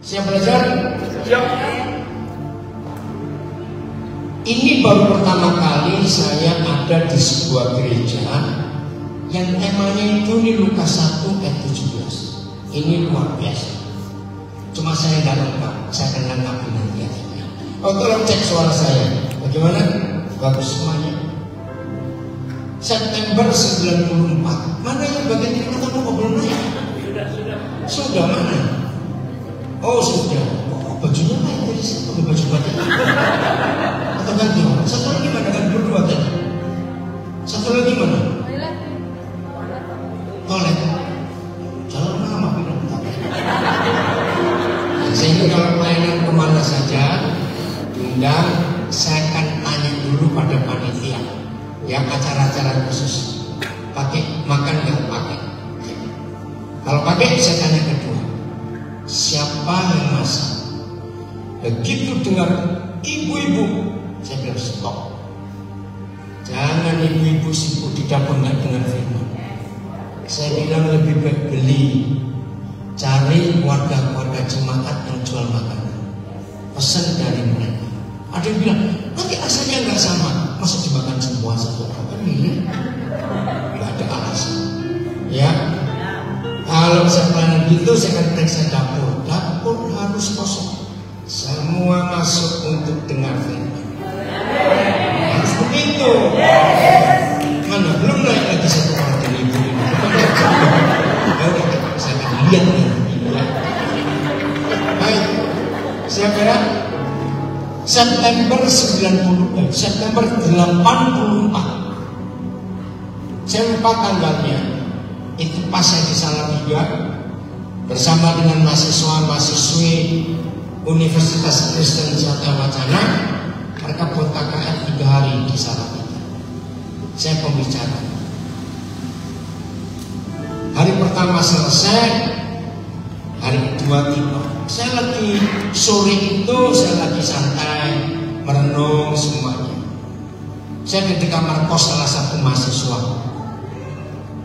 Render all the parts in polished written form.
Siap belajar? Siap. Ini baru pertama kali saya ada di sebuah gereja yang temanya itu di Lukas 1 ayat 17. Ini luar biasa. Cuma saya nggak lengkap, saya akan lengkapi nanti aja. Oh, tolong cek suara saya. Bagaimana? Bagus semuanya. September 94. Mana yang bagian ini ketemu kok belum naik? Sudah mana? Oh sudah. Oh, bajunya naik dari situ, baju batik. Atau ganti? Satu lagi mana? Kan berdua tadi. Satu lagi mana? Toilet. Jalan lama bilang. Sehingga kalau pelayanan kemana saja diundang, saya akan tanya dulu pada panitia. Ya acara-acara khusus. Pakai makan nggak pakai? Kalau pakai saya tanya kedua. Siapa yang masak? Begitu dengar ibu-ibu, saya bilang stop. Jangan ibu-ibu sibuk di dapur nggak dengar firman. Saya bilang lebih baik beli, cari warga-warga jemaat yang jual makanan, pesan dari mereka. Ada yang bilang nanti rasanya nggak sama, masa dimakan semua satu orang ini? Nggak ada alasan. Ya, kalau saya pelayanan gitu, saya akan periksa dapur. Dapur harus kosong. Semua masuk untuk dengar firman. Harus begitu. Mana belum naik lagi satu orang dari ibu ini. Saya akan lihat nih. Baik, siapa ya? September 84. Saya lupa tanggalnya. Itu pas saya di Salatiga bersama dengan mahasiswa-mahasiswi Universitas Kristen Satya Wacana. Mereka buat KKN 3 hari di Salatiga. Saya pembicara. Hari pertama selesai, hari kedua tiba. Saya lagi sore itu saya lagi santai, merenung semuanya. Saya di kamar kos salah satu mahasiswa.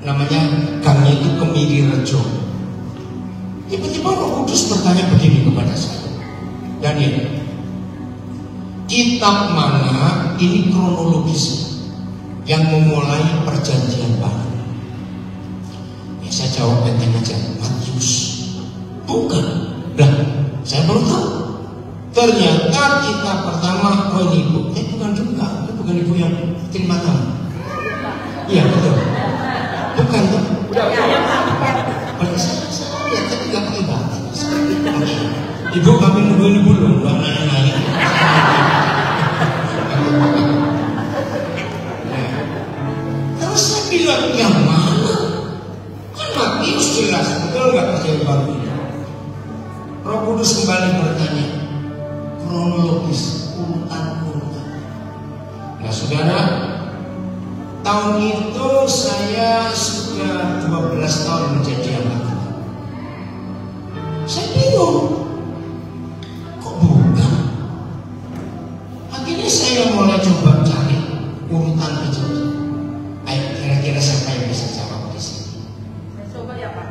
Namanya gangnya itu Kemiri Rejo. Tiba-tiba Roh Kudus bertanya begini kepada saya, Daniel, kitab mana ini kronologis yang memulai perjanjian baru? Ya saya jawab enteng aja, Matius. Bukan. Nah, saya baru tahu. Ternyata kitab pertama, oh ini ibu, bukan juga, itu bukan ibu yang terima tamu. Iya betul. Bukan tuh. Pada saya lihat tapi nggak pakai batik. Ibu kami nungguin ibu dulu, nggak nanya-nanya. Terus saya bilang yang mana? Kan Matius jelas, betul nggak percaya baru ini? Roh Kudus kembali bertanya, kronologis, urutan-urutan. Nah saudara, tahun itu saya sudah 12 tahun menjadi anak. Saya bingung, kok bukan? Akhirnya saya mulai coba cari urutan kejadian. Ayo kira-kira siapa yang bisa jawab di sini? Saya coba ya Pak.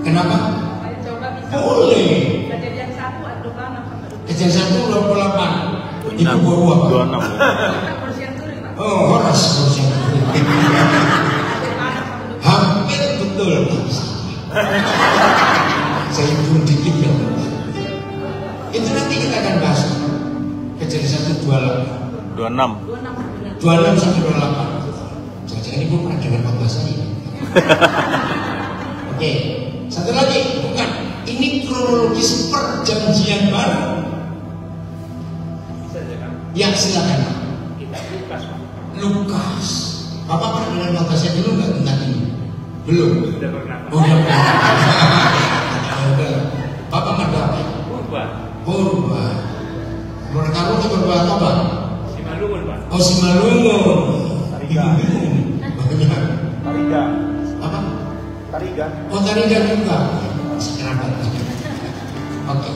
Kenapa? Saya coba bisa. Boleh. Kejadian 1 atau 26. Kejadian 1 28. Ibu guru apa? 26. Kursi yang tulis Pak. Oh, Horas kursi yang tulis. Hampir betul. Saya hitung dikit ya. Itu nanti kita akan bahas. Kejadian 1 28. 26. 26 sampai 28. Jangan-jangan ibu pernah dengar khotbah saya. Oke, satu lagi, bukan. Ini kronologis perjanjian baru. Ya silakan. Lukas. Lukas. Bapak pernah dengar khotbah saya dulu nggak tentang ini? Belum. Sudah pernah. Oh, udah pernah. Bapak ada apa? Purba. Purba. Menurut kamu itu purba apa? Simalungun Pak. Oh, Simalungun. Tariga. Banyak. Tariga. Apa? Tariga. Oh, Tariga juga. Sekerabat. Oke.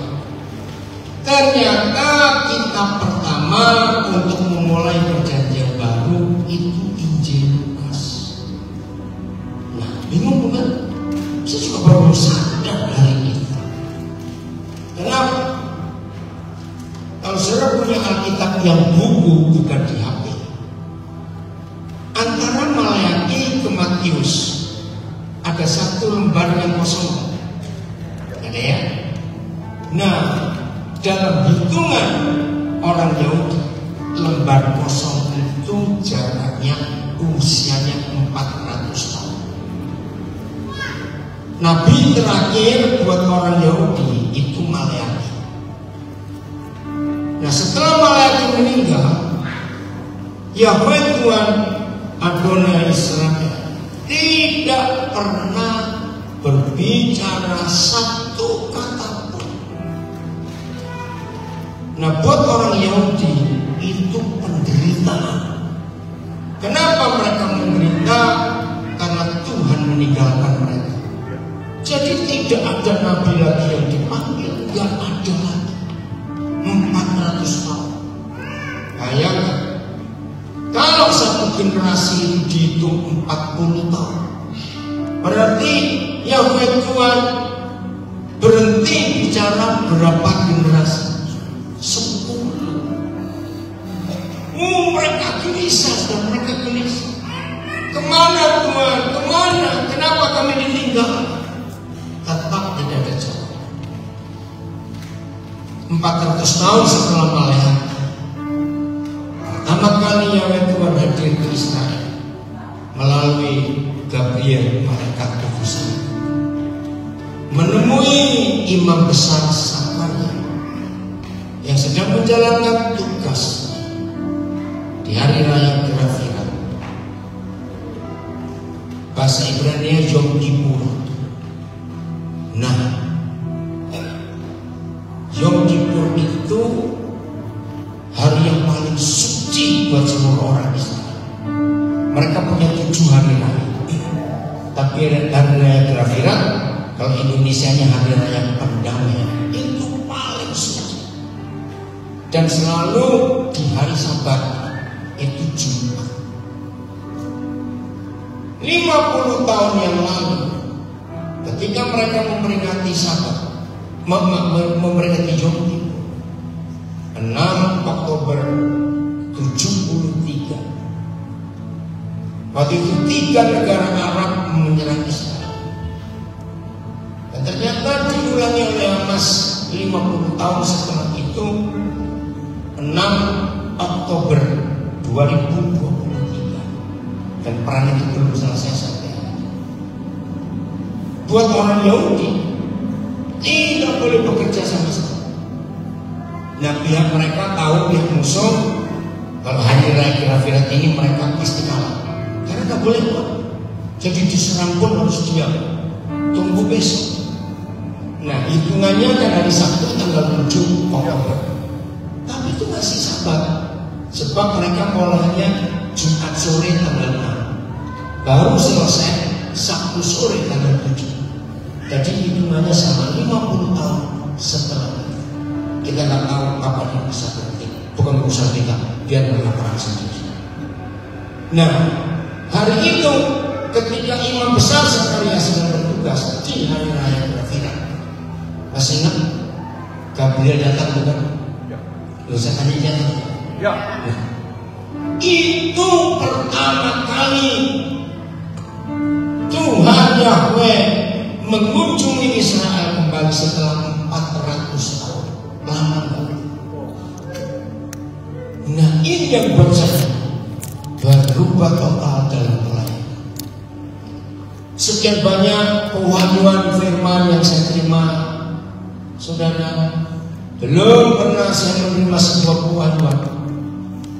Ternyata kitab pertama untuk memulai perjanjian baru itu Injil Lukas. Nah, bingung bukan? Saya juga baru sadar hari ini. Kenapa kalau saudara punya Alkitab yang buku bukan di HP, antara Maleakhi ke Matius ada satu lembar yang kosong, ada ya. Nah, dalam hitungan orang Yahudi, lembar kosong itu jaraknya usianya 400 tahun. Nabi terakhir buat orang Yahudi itu Maleakhi. Nah, setelah Maleakhi meninggal, Yahweh Tuhan Adonai Israel tidak pernah berbicara satu kata pun. Nah, buat orang Yahudi itu penderitaan. Kenapa mereka menderita? Karena Tuhan meninggalkan mereka. Jadi tidak ada nabi lagi yang dipanggil, nggak ada lagi. 400 tahun. Bayangkan, kalau satu generasi itu dihitung 40 tahun, berarti Yahweh Tuhan berhenti bicara berapa generasi? 10. Mereka gelisah dan mereka gelisah. Kemana Tuhan? Kemana? Kenapa kami ditinggal? Tetap tidak ada jawab. 400 tahun setelah Maleakhi, pertama kali Yahweh Tuhan hadir ke Israel melalui Gabriel, malaikat utusan, menemui imam besar Sakaria yang sedang menjalankan tugas di hari raya Kira-Kira. Bahasa Ibrani Yom Kippur. Nah, Yom Kippur itu hari yang paling suci buat seluruh orang Israel. Mereka punya 7 hari raya. Tapi hari raya Kira-Kira, kalau Indonesianya hari raya pendamaian, itu paling suci. Dan selalu di hari Sabat, itu Jumat. 50 tahun yang lalu, ketika mereka memperingati Sabat, memperingati Yom Kippur, 6 Oktober 73, waktu itu 3 negara Arab menyerang Israel. Dan ternyata diulangi oleh Hamas 50 tahun setelah itu, 6 Oktober 2023, dan perang itu belum selesai sampai hari ini. Buat orang Yahudi tidak boleh bekerja sama sekali. Nah, pihak mereka tahu, pihak musuh, kalau hari raya Kira-Kira ini mereka pasti kalah, karena tak boleh buat. Jadi diserang pun harus diam, tunggu besok. Nah, hitungannya kan hari Sabtu tanggal 7 Oktober, tapi itu masih Sabat, sebab mereka mulainya Jumat sore tanggal 6, baru selesai Sabtu sore tanggal 7. Jadi hitungannya sama 50 tahun setelah itu. Kita nggak tahu kapan yang bisa berhenti. Bukan urusan kita, biar mereka perang sendiri. Nah, hari itu ketika imam besar Sakaria sedang bertugas di hari raya Kira-Kira, masih ingat Gabriel datang bukan? Lu saya tanya datang. Ya. Nah, itu pertama kali Tuhan Yahweh mengunjungi Israel kembali setelah 400 tahun. Lama banget. Nah, ini yang buat saya berubah total dalam pelayanan. Sekian banyak pewahyuan firman yang saya terima, saudara. Belum pernah saya menerima sebuah pewahyuan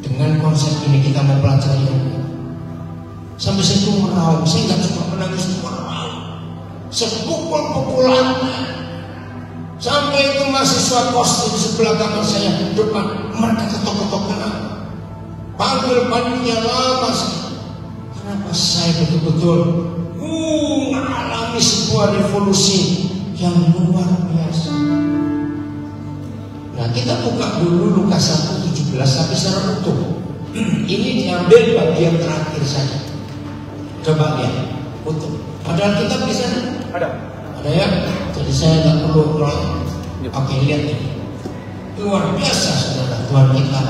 dengan konsep ini. Kita mau pelajari ini. Sampai saya itu meraung, saya nggak cuma menangis, meraung, sepukul-pukulan. Sampai itu mahasiswa kos di sebelah kamar saya depan, mereka ketok-ketok kenal, panggil panitia lama sekali. Kenapa saya betul-betul mengalami sebuah revolusi yang luar biasa. Nah, kita buka dulu Lukas 1:17 tapi secara utuh. Ini diambil bagian terakhir saja. Coba lihat utuh. Padahal kita bisa Ada. ada ya. Jadi saya nggak perlu roll. Oke, lihat ini. Luar biasa saudara, Tuhan kita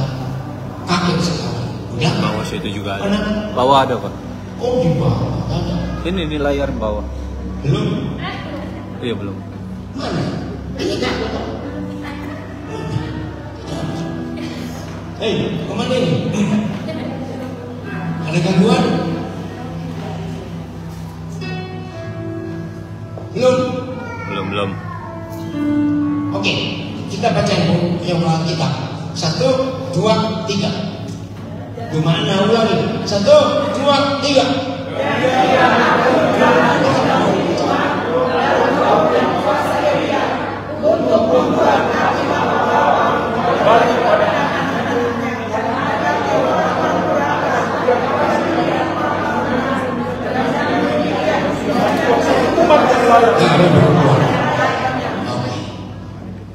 kaget sekali. Udah? Bawah situ juga ada. Mana? Bawah ada Pak. Oh di bawah ada. Ini di layar bawah. Belum? Iya belum. Mana? Ini kan? Hei, kemana ini? Ada gangguan? Belum? Belum. Oke, kita baca yang kita. 1, 2, 3. Gimana ulangi? 1, 2, 3.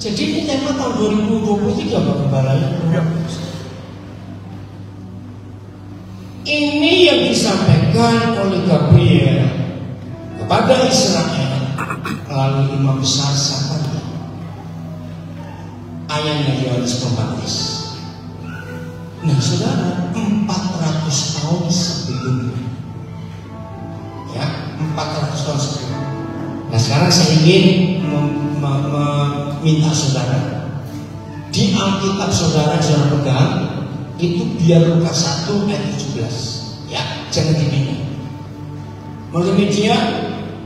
Jadi ini tema tahun 2023 Pak Gembala. Ini yang disampaikan oleh Gabriel kepada Israel melalui imam besar Sakaria. Ayahnya Yohanes Pembaptis. Nah saudara, 400 tahun sebelumnya, ya 400 tahun sebelumnya. Nah sekarang saya ingin meminta saudara di Alkitab saudara pegang itu biar Lukas 1 ayat 17, ya jangan dipindah. Multimedia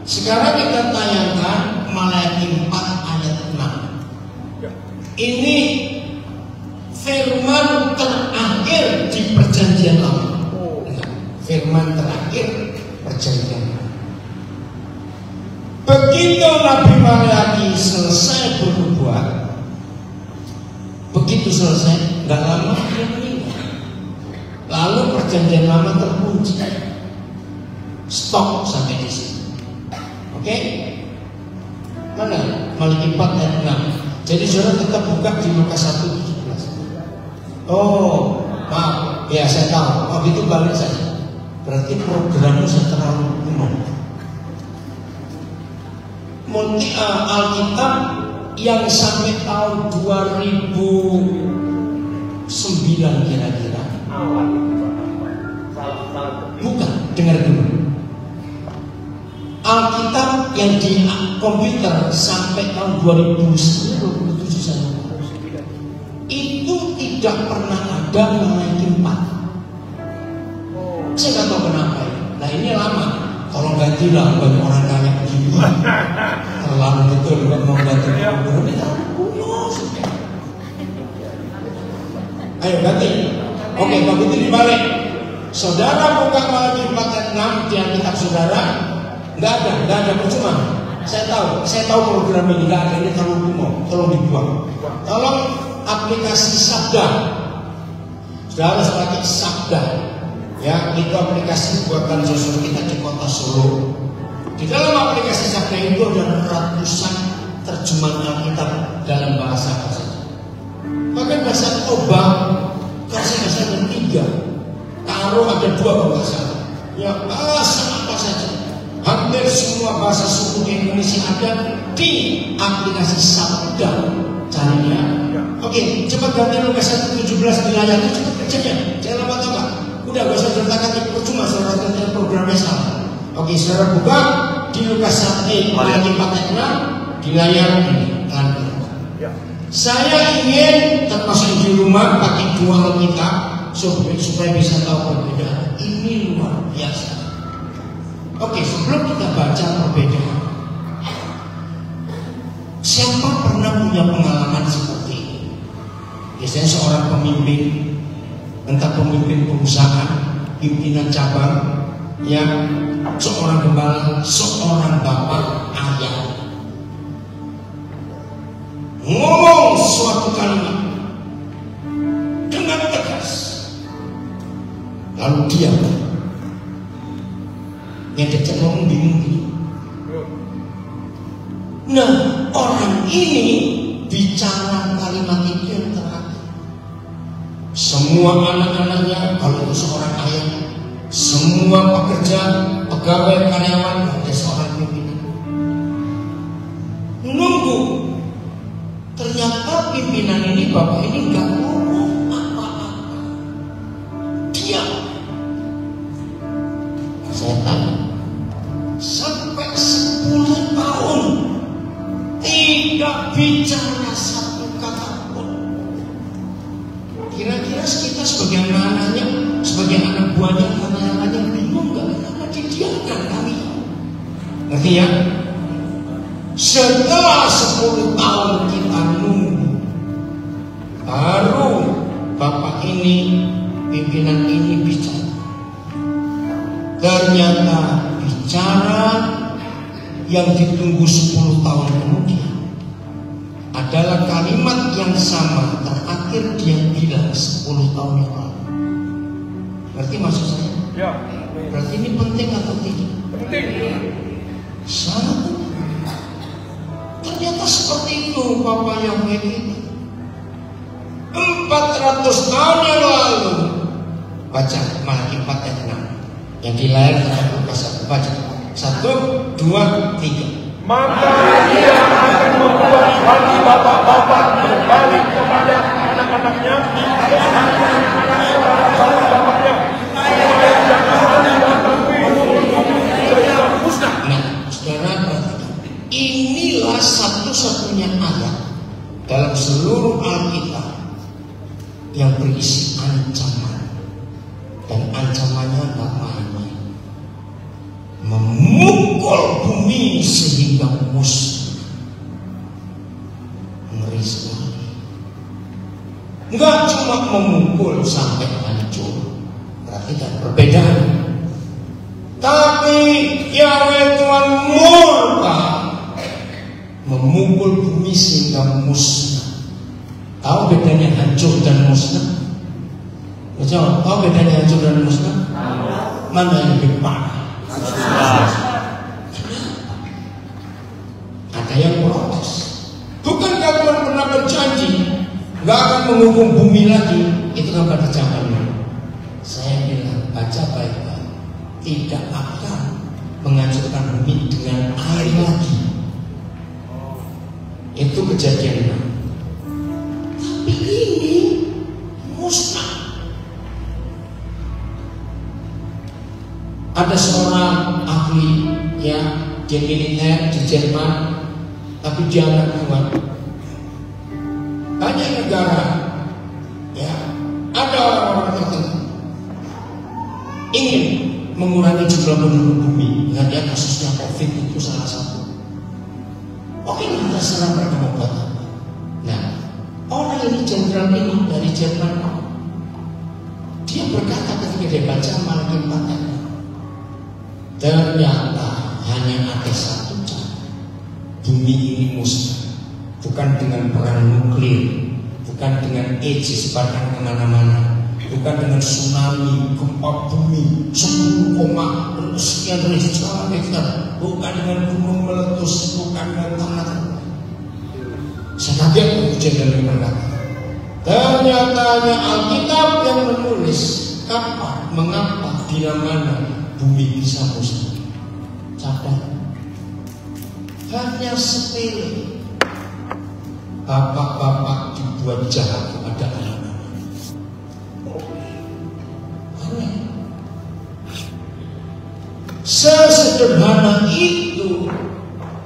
sekarang kita tayangkan Maleakhi 4 ayat 6. Ini firman terakhir di perjanjian lama. Firman terakhir perjanjian lama. Begitu Nabi Maleakhi selesai bernubuat, begitu selesai, nggak lama dia meninggal. Lalu perjanjian lama terkunci, stop sampai di sini. Oke? Mana? Maleakhi 4 ayat 6. Jadi saudara tetap buka di Lukas 1:17. Oh, maaf, ya saya tahu. Oh itu balik saja. Berarti programnya saya terlalu umum. Alkitab yang sampai tahun 2009 kira-kira. Bukan, dengar dulu. Alkitab yang di komputer sampai tahun 2027 saya itu tidak pernah ada Maleakhi 4. Saya nggak tahu kenapa ya. Nah ini lama. Tolong gantilah bagi orang kaya begini. Terlalu betul nggak mau ganti program itu kuno sudah. Ayo ganti. Oke, begitu dibalik. Saudara buka Maleakhi 4 ayat 6 di Alkitab saudara. Nggak ada percuma. Saya tahu program ini nggak ada, ini terlalu kuno, tolong dibuang. Tolong aplikasi Sabda. Saudara harus pakai Sabda. Ya, itu aplikasi buatan sosok kita di kota Solo. Di dalam aplikasi Sabda itu ada ratusan terjemahan Alkitab dalam bahasa apa saja. Bahkan bahasa Toba, bahasa ada 3. Karo ada 2 bahasa. Ya bahasa apa saja. Hampir semua bahasa suku di Indonesia ada di aplikasi Sabda. Carinya. Oke, cepat ganti Lukas 1:17 di layar itu cepat kerjanya. Jangan lama-lama. Udah gak usah ceritakan percuma saudara ternyata programnya salah. Oke, saudara buka di Lukas 1 Maleakhi 4 ayat 6 di layar ini. Saya ingin termasuk di rumah pakai 2 Alkitab supaya bisa tahu perbedaan. Ini luar biasa. Oke, sebelum kita baca perbedaan, siapa pernah punya pengalaman seperti ini? Biasanya seorang pemimpin, entah pemimpin perusahaan, pimpinan cabang, yang seorang gembala, seorang bapak, ayah, ngomong suatu kalimat dengan tegas, lalu diam. Yang dekat ngomong bingung gini. Nah, orang ini bicara kalimat itu yang terakhir. Semua anak-anaknya, kalau itu seorang ayah, semua pekerja, pegawai, karyawan, ada seorang pimpinan nunggu pimpinan ini, bapak ini nggak ngomong apa-apa, diam. Saya tanya, sampai 10 tahun tidak bicara satu kata pun. Kira-kira kita sebagai anak-anaknya, sebagai anak buahnya, anak-anaknya bingung nggak kenapa didiamkan kami? Ngerti ya? Setelah 10 tahun kita nunggu, baru bapak ini, pimpinan ini bicara. Ternyata bicara yang ditunggu 10 tahun kemudian adalah kalimat yang sama terakhir dia bilang 10 tahun yang lalu. Berarti maksud saya? Ya. Berarti ini penting atau tidak? Penting. Sangat. Ternyata seperti itu Bapak yang kita. 400 tahun yang lalu. Baca Malaki 4 ayat 6. Yang di layar kita baca. 1, 2, 3. Maka dia akan membuat hati bapak-bapak berbalik kepada anak-anaknya dan hati anak-anaknya kepada bapaknya. Nah, saudara perhatikan. Inilah satu-satunya ayat dalam seluruh Alkitab yang berisi ancaman, dan ancamannya nggak main-main. Memukul bumi sehingga musnah. Ngeri sekali. Nggak cuma memukul sampai hancur, perhatikan perbedaan. Tapi Yahweh Tuhan murka, memukul bumi sehingga musnah. Tahu bedanya hancur dan musnah? Tahu bedanya hancur dan musnah? Mana yang lebih parah? Ada yang protes. Bukankah Tuhan pernah berjanji nggak akan menghukum bumi lagi? Itu kan pada zamannya. Saya bilang, baca baik-baik. Tidak akan menghancurkan bumi dengan air lagi. Itu kejadian. Tapi ini musnah. Ada seorang ahli ya, dia militer di Jerman, tapi dia anak Tuhan. Banyak negara ya, ada orang-orang tertentu ingin mengurangi jumlah penduduk bumi. Lihat ya, kasusnya COVID itu salah satu. Oke, kita serang mereka membuat apa? Nah, orang ini jenderal ini dari Jerman, dia berkata ketika dia baca Malaki 4 ayat, ternyata hanya ada satu cara bumi ini musnah, bukan dengan perang nuklir, bukan dengan AIDS sebarkan kemana-mana, bukan dengan tsunami, gempa bumi 10, sekian Richter, bukan dengan gunung meletus, bukan dengan tanah. Saya kaget kejadian yang berkata, ternyata hanya Alkitab yang menulis kapan, mengapa, bila mana bumi bisa musnah. Cadang. Hanya sepele. Bapak-bapak dibuat jahat kepada anak-anak. Aneh. Sesederhana itu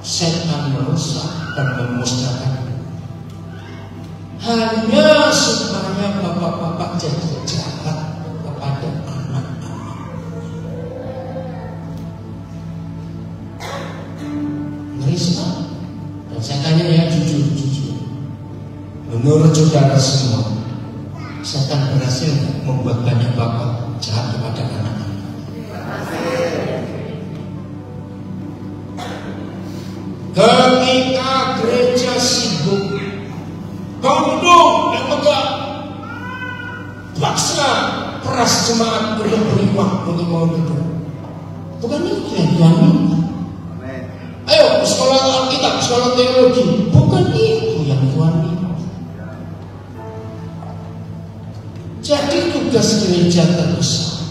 setan merusak dan memusnahkan. Hanya supaya bapak-bapak jadi jahat kepada anak-anak. Ngeri sekali. Dan saya tanya ya, jujur. Menurut saudara semua, setan berhasil membuat banyak bapak jahat kepada anak-anak. Ketika gereja sibuk, kau duduk dan megah, paksa peras jemaat untuk beri waktu untuk mau duduk. Bukan itu yang Tuhan minta. Ayo sekolah Alkitab, sekolah teologi. Bukan itu yang Tuhan minta. Jadi tugas gereja terbesar,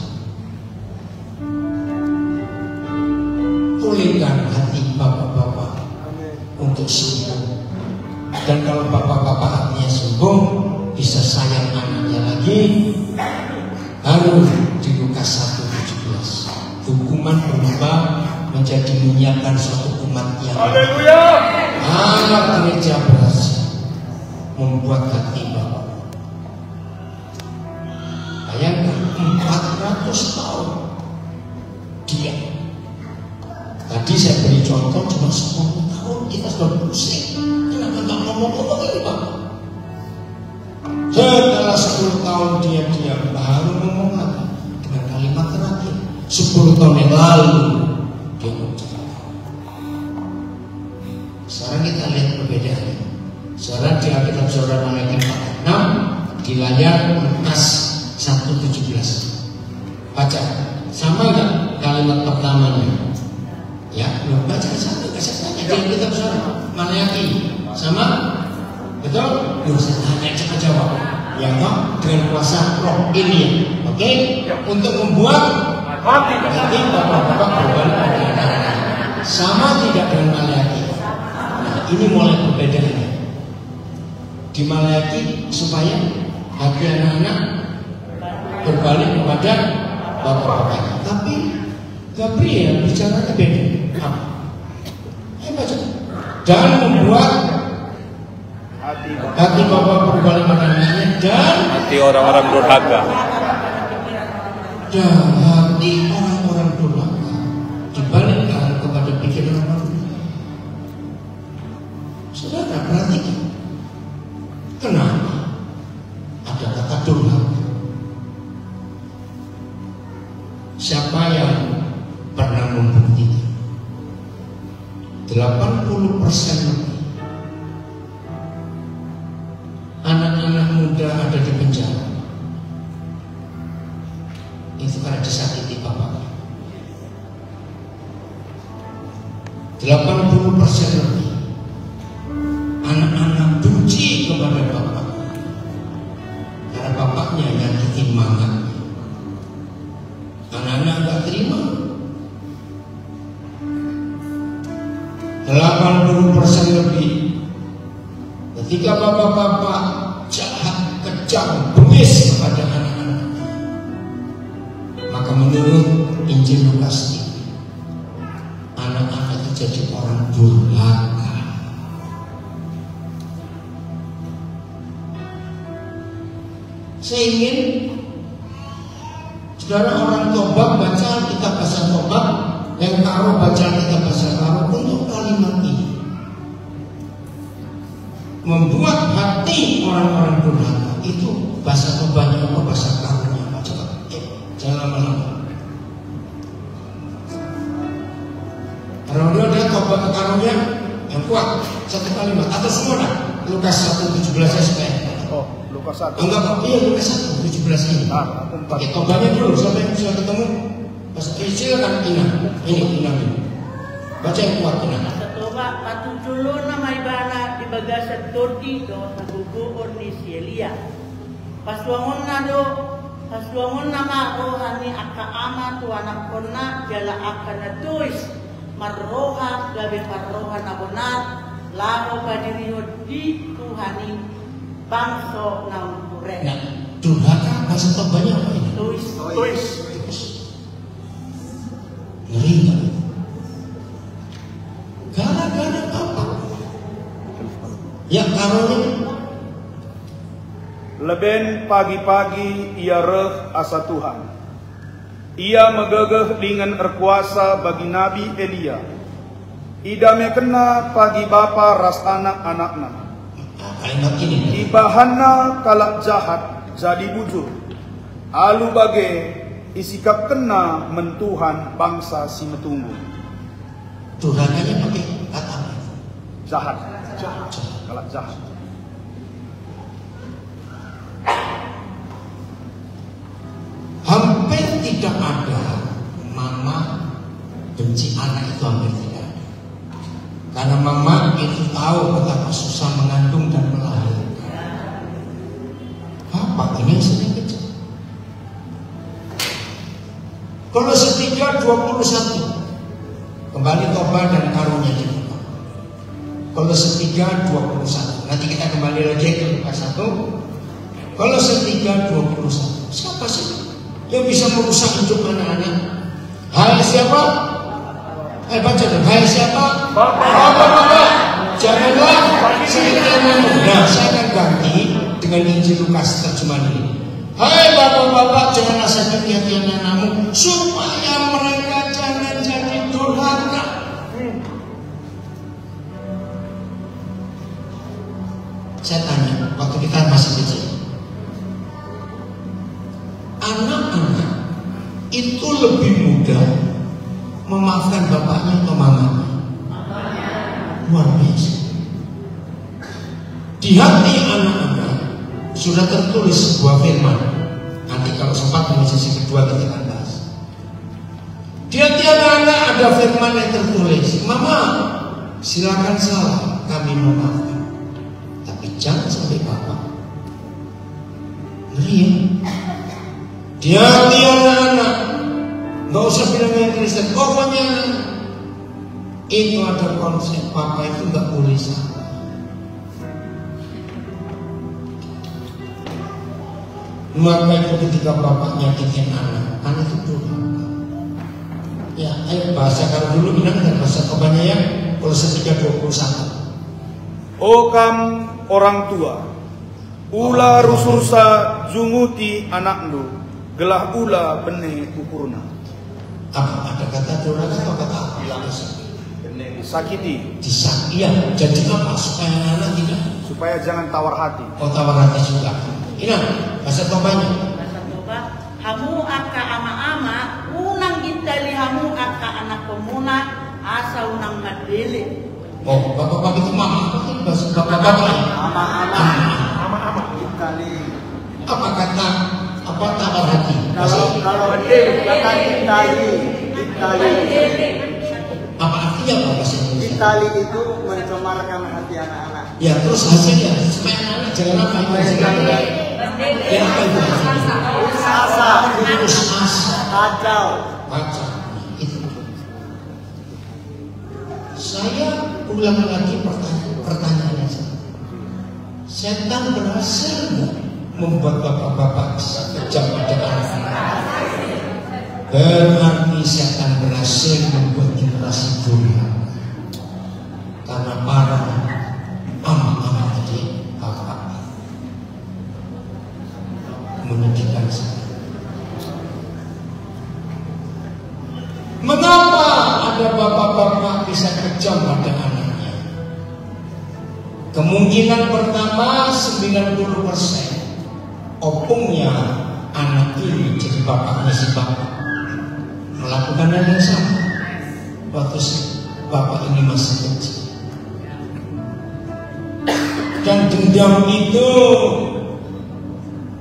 pulihkan hati bapak-bapak untuk sembuh. Dan kalau bapak-bapak hatinya sembuh, bisa sayang anaknya lagi. Baru di Lukas 1:17 hukuman berubah menjadi menyiapkan suatu umat yang anak gereja berhasil membuat hati Bapak. Bayangkan 400 tahun dia. Tadi saya beri contoh cuma 10 tahun kita sudah pusing. Kenapa nggak ngomong-ngomong ini Bapak? Setelah 10 tahun dia baru ngomong lagi dengan kalimat terakhir. 10 tahun yang lalu dia mengucapkan. Sekarang kita lihat perbedaannya. Sekarang di Alkitab Saudara Malaikat 4:6 di layar Lukas 1:17. Baca, sama nggak kalimat pertamanya? Ya, belum baca satu kesesatannya di Alkitab Saudara Malaikat sama, betul? Belum saya tanya cepat jawab. Ya toh dengan kuasa roh ini, oke? Untuk membuat hati bapak-bapak berbalik pada anak-anak. Sama tidak dengan Maleakhi? Nah, ini mulai perbedaannya. Di Maleakhi supaya hati anak-anak berbalik kepada bapak-bapak. Tapi Gabriel bicaranya beda. Ayo baca. Dan membuat hati bapak berbalik pada anaknya dan hati orang-orang durhaka. Dan hati orang-orang durhaka dibalikkan kepada pikiran orang. Saudara perhatikan, kenapa ada kata durhaka? Siapa yang pernah membuktikan 80% lebih anak-anak muda ada di penjara itu karena disakiti bapaknya. 80% lebih anak-anak benci kepada bapaknya karena bapaknya nyakitin mamanya. Anak-anak gak terima. 80% lebih ketika bapak-bapak jahat, kejam, bengis kepada anak-anak, maka menurut Injil Lukas ini anak-anak itu jadi orang durhaka. Saya ingin saudara orang Toba baca kitab bahasa Toba, yang Karo baca kitab bahasa Karo untuk kalimat ini. Membuat hati orang-orang durhaka itu bahasa Tobanya apa, bahasa Karonya apa? Coba, jangan lama-lama. Kalau ada Toba ke Karonya yang kuat, satu kalimat atau semua dah. Lukas 1:17 supaya. Oh, Lukas 1. Enggak, iya Lukas 1:17 ini. Pakai Tobanya dulu, sampai yang sudah ketemu. Bahasa silakan Ina. Ini Ina. Baca yang kuat Ina. Toba patutulun na may bana di bagasat tordi do sa guguon ni si Elia. Paswangon na marohan ni akaama tu anak kona jala akan na tuis marroha gabi parroha na bonar laro kadiriyo di Tuhani bangso na umpure. Nah, durhaka bahasa Tobanya apa ini? Tuis. Ngeri nggak? Gara-gara apa? Ya karonya Leben pagi-pagi ia reh asa Tuhan. Ia megegeh dengan erkuasa bagi Nabi Elia. Idame kena pagi bapa ras anak-anakna. kalimat ini. Ibahanna kalak jahat jadi bujur. Alu bage isikap kena mentuhan bangsa si metunggu. Durhakanya pakai kata apa? Jahat. Kalak jahat. Hampir tidak ada mama benci anak itu, hampir tidak ada. Karena mama itu tahu betapa susah mengandung dan melahirkan. Apa ini yang sering kecil? Kolose 3:21. Kembali Toba dan karunia di Kolose 3:21. Nanti kita kembali lagi ke Lukas 1. Kolose 3:21. Siapa sih yang bisa merusak hidup anak-anak? Hai siapa? Baca dong. Hai siapa? Bapak-bapak. Janganlah sekiranya. Nah, saya akan ganti dengan Injil Lukas terjemahan ini. Hai bapak-bapak, janganlah sakiti hati anak-anakmu supaya mereka jangan jadi durhaka. Saya tanya, waktu kita masih kecil, anak-anak itu lebih mudah memaafkan bapaknya atau mamanya? Luar biasa. Di hati anak-anak sudah tertulis sebuah firman. Nanti kalau sempat di sesi kedua kita akan bahas. Di hati anak-anak ada firman yang tertulis, Mama, silakan salah, kami memaafkan. Tapi jangan sampai Bapak. Ngeri ya? Di hati anak-anak, nggak usah bilang yang Kristen, pokoknya itu ada konsep Papa itu nggak boleh salah. Maka itu ketika Bapak nyakitin anak itu durhaka. Ya, ayo bahasakan dulu bilang dan bahasa Tobanya ya. Kolose 3:21. O kam orang tua, ula rusursa junguti anaknu, gelah ula bene ukurna. Apa ada kata durhaka atau kata apa? Sakiti. Iya, jadi apa? Supaya anak tidak. Supaya jangan tawar hati. Oh, tawar hati juga. Ini bahasa Tobanya. Bahasa Toba, hamu aka ama-ama, unang gintali hamu aka anak pemuna, asa unang madele. Oh, bapak-bapak itu mama. Apa itu bahasa bapak-bapak? Ama-ama gintali. Apa kata apa tawar hati? Kalau kata gintali. Apa artinya apa bahasa Indonesia? Gintali itu mencemarkan hati anak-anak. Ya terus hasilnya supaya anak jangan apa itu hasilnya. Ya apa itu hasilnya? Putus asa, Kacau. itu. Saya ulang lagi pertanyaannya. Setan berhasil nggak membuat bapak-bapak kejam pada anak? Berarti setan berhasil membuat generasi durhaka. Karena para ama-ama tadi bapak menyedihkan saya. Mengapa ada bapak-bapak bisa kejam pada anaknya? Kemungkinan pertama 90% opungnya anak ini jadi bapaknya si bapak melakukan hal yang sama waktu bapak ini masih kecil. Dan dendam itu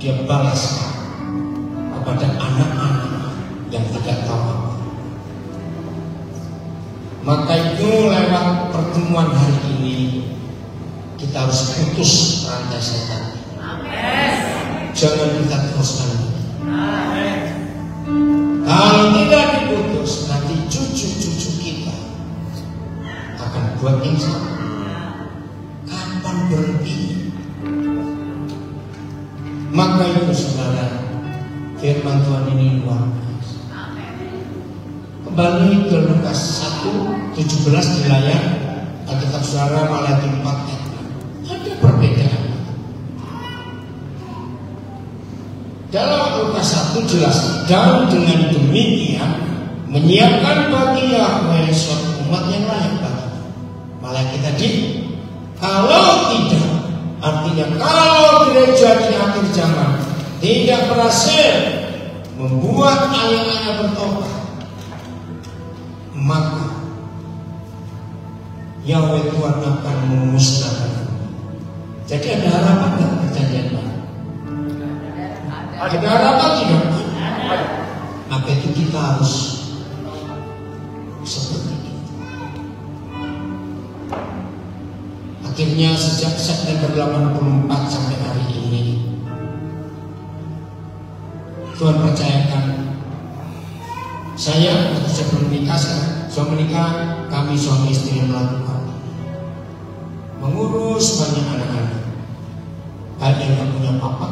dia balas kepada anak-anak yang tidak tahu apa. Maka itu lewat pertemuan hari ini kita harus putus rantai setan. Jangan kita teruskan. Kalau tidak diputus, nanti cucu-cucu kita akan buat yang sama. Kapan berhenti? Maka itu saudara, firman Tuhan ini luar biasa. Kembali ke Lukas 1:17 di layar Alkitab saudara, Malaki 4 ayat 6. Ada perbedaan. Dalam Lukas 1 jelas, dan dengan demikian menyiapkan bagi Yahweh suatu umat yang layak bagi. Malaki tadi, kalau tidak, artinya kalau gereja di akhir zaman tidak berhasil membuat ayah-ayah bertobat, maka Yahweh Tuhan akan memusnahkan. Jadi ada harapan dan perjanjian baru. Ada harapan tidak? Maka itu kita harus seperti itu. Akhirnya sejak September 84 sampai hari ini, Tuhan percayakan saya waktu sebelum menikah, suami menikah, kami suami istri melakukan mengurus banyak anak-anak. yang nggak punya papa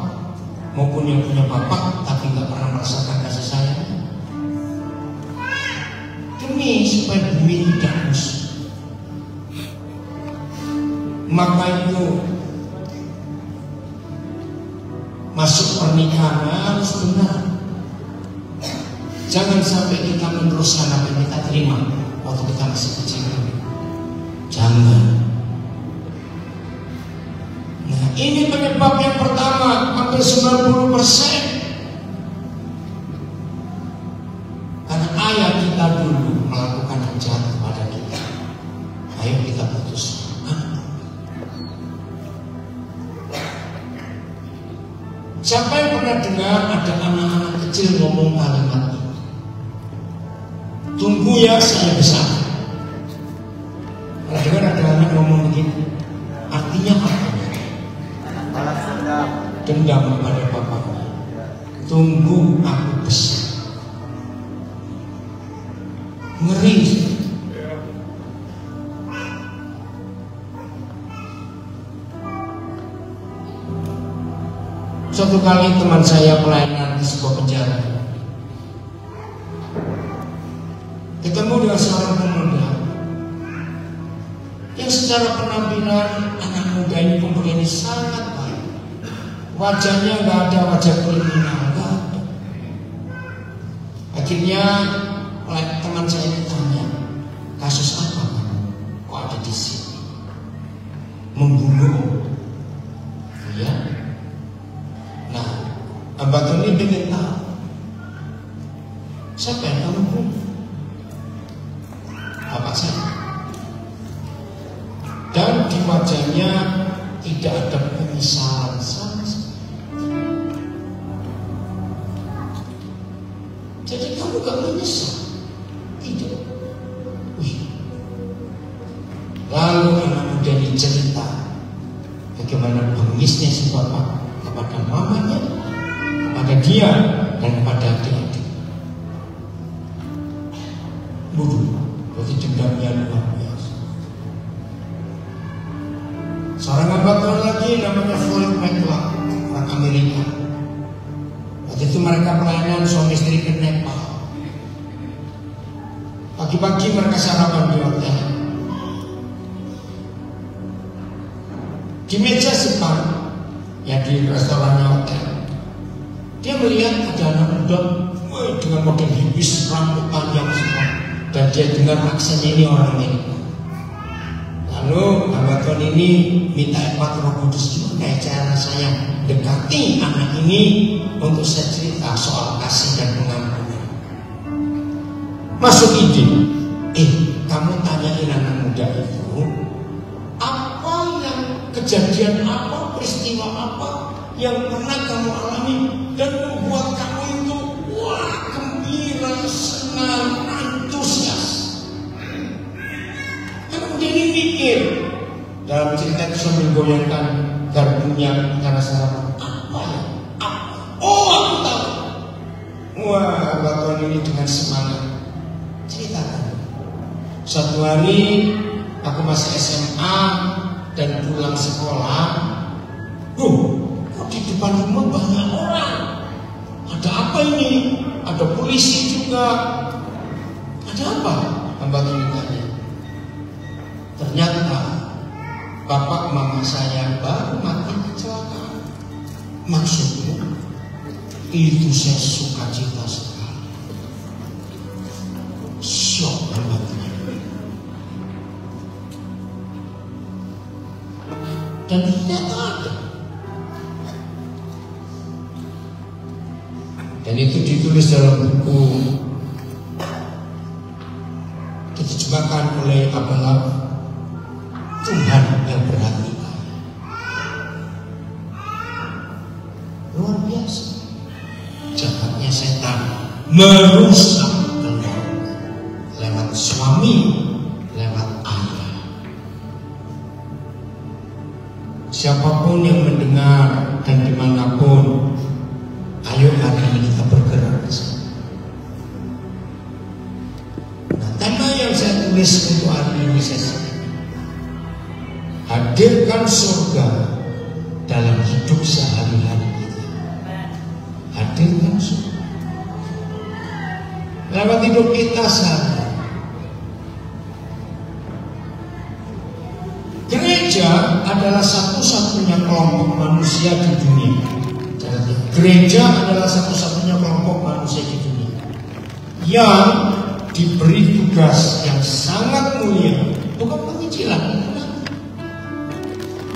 maupun yang punya papa tapi nggak pernah merasakan kasih sayang, demi supaya bumi tidak rusak. Maka itu masuk pernikahan harus benar. Jangan sampai kita meneruskan apa yang kita terima waktu kita masih kecil. Jangan. Nah, ini penyebab yang pertama, hampir 90%. Karena ayah kita dulu melakukan yang jahat kepada kita. Ayo kita putus. Siapa yang pernah dengar ada anak-anak kecil ngomong kalimat ini? Tunggu ya saya besar. Pernah dengar ada anak ngomong begini? Artinya apa? Balas dendam. Dendam kepada bapaknya. Tunggu aku besar. Ngeri. Suatu kali teman saya pelayanan di sebuah penjara, ketemu dengan seorang pemuda yang secara penampilan anak muda ini, pemuda ini sangat baik. Wajahnya nggak ada wajah kriminal, nggak ada. Akhirnya teman saya ditanya, kasus apa kan? Kok ada di sini? Membunuh, ya? Nah, Abah Tony ingin tahu siapa yang kamu bunuh? Bapak saya. Dan di wajahnya tidak ada penyesalan sama sekali. Jadi kamu gak menyesal? Tidak. Wih. Lalu anak muda ini cerita bagaimana bengisnya si bapak kepada mamanya, kepada dia, dan kepada adik-adik. Berarti dendamnya luar biasa. Seorang abang lagi namanya Floyd McClure, orang Amerika. Waktu itu mereka pelayanan suami istri ke Nepal. Pagi-pagi mereka sarapan di hotel. Di meja sepan, ya di restorannya hotel, dia melihat ada anak muda dengan model hipis, rambut panjang semua, dan dia dengar aksennya ini orang Amerika. Lalu Abang ini minta Pak Roh Kudus, gimana cara saya dekati anak ini untuk saya cerita soal kasih dan pengampunan. Masuk ide, kamu tanyain anak muda itu apa yang kejadian apa, peristiwa apa yang pernah kamu alami dan membuat kamu itu wah gembira, senang, antusias. Kemudian ini mikir dalam cerita itu sambil goyangkan garpunya karena sarapan. Apa ya? Apa? Oh, aku tahu. Wah, Abang ini dengan semangat ceritakan. Suatu hari aku masih SMA dan pulang sekolah, kok di depan rumah banyak orang? Ada apa ini? Ada polisi juga. Ada apa? Abang ini tanya. Ternyata bapak mama saya baru mati kecelakaan. Maksudnya itu saya suka cita sekali. Syok banget. Dan ternyata ada. Dan itu ditulis dalam buku, diterjemahkan oleh Abang Tuhan yang berhati baik. Luar biasa. Jahatnya setan merusak keluarga lewat suami, lewat ayah. Siapapun yang mendengar dan dimanapun, ayo hari ini kita bergerak. Nah, tema yang saya tulis untuk hari ini saya hadirkan surga dalam hidup sehari-hari kita. Hadirkan surga lewat hidup kita sehari. Gereja adalah satu-satunya kelompok manusia di dunia. Jadi, gereja adalah satu-satunya kelompok manusia di dunia yang diberi tugas yang sangat mulia, bukan pengecilan.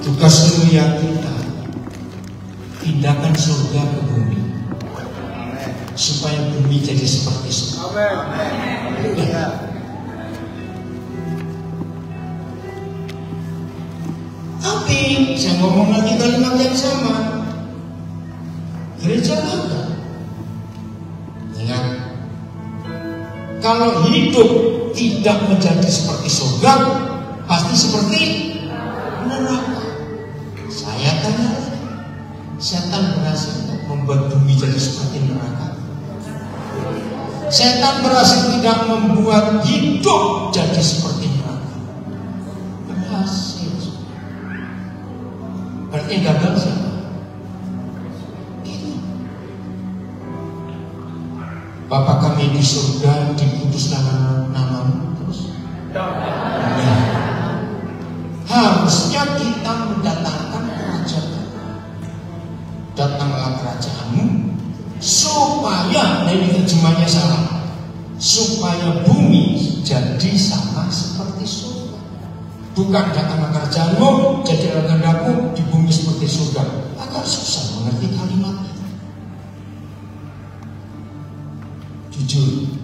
Tugas mulia kita pindahkan surga ke bumi, supaya bumi jadi seperti surga. Tapi saya ngomong lagi kalimat yang sama. Gereja apa? Ingat, kalau hidup tidak menjadi seperti surga, pasti seperti neraka. Saya tanya lagi, setan berhasil membuat bumi jadi seperti neraka? Setan berhasil tidak membuat hidup jadi seperti neraka? Berhasil. Berarti gagal siapa? Kita. Bapa kami di surga, dikuduskan namamu terus. Nah, harusnya kita mendatangkan kerajaan. Datanglah kerajaanmu, supaya, nah ini terjemahnya salah, supaya bumi jadi sama seperti surga. Bukan datanglah kerajaanmu, jadilah kehendakmu di bumi seperti surga. Agak susah mengerti kalimat ini. Jujur,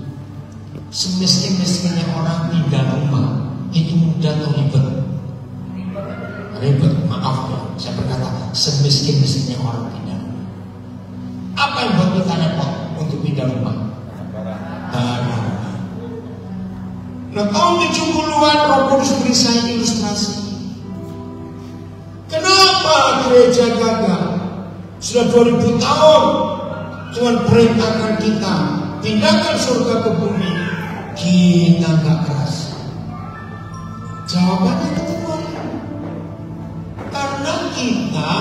semiskin-miskinnya orang pindah rumah itu mudah atau ribet? Ribet, maaf ya, saya berkata semiskin-miskinnya orang pindah rumah. Apa yang buat kita repot untuk pindah rumah? Barang. Nah, tahun 70-an Roh Kudus beri saya ilustrasi. Kenapa gereja gagal? Sudah 2000 tahun Tuhan perintahkan kita pindahkan surga ke bumi, kita nggak keras. Jawabannya kedua, karena kita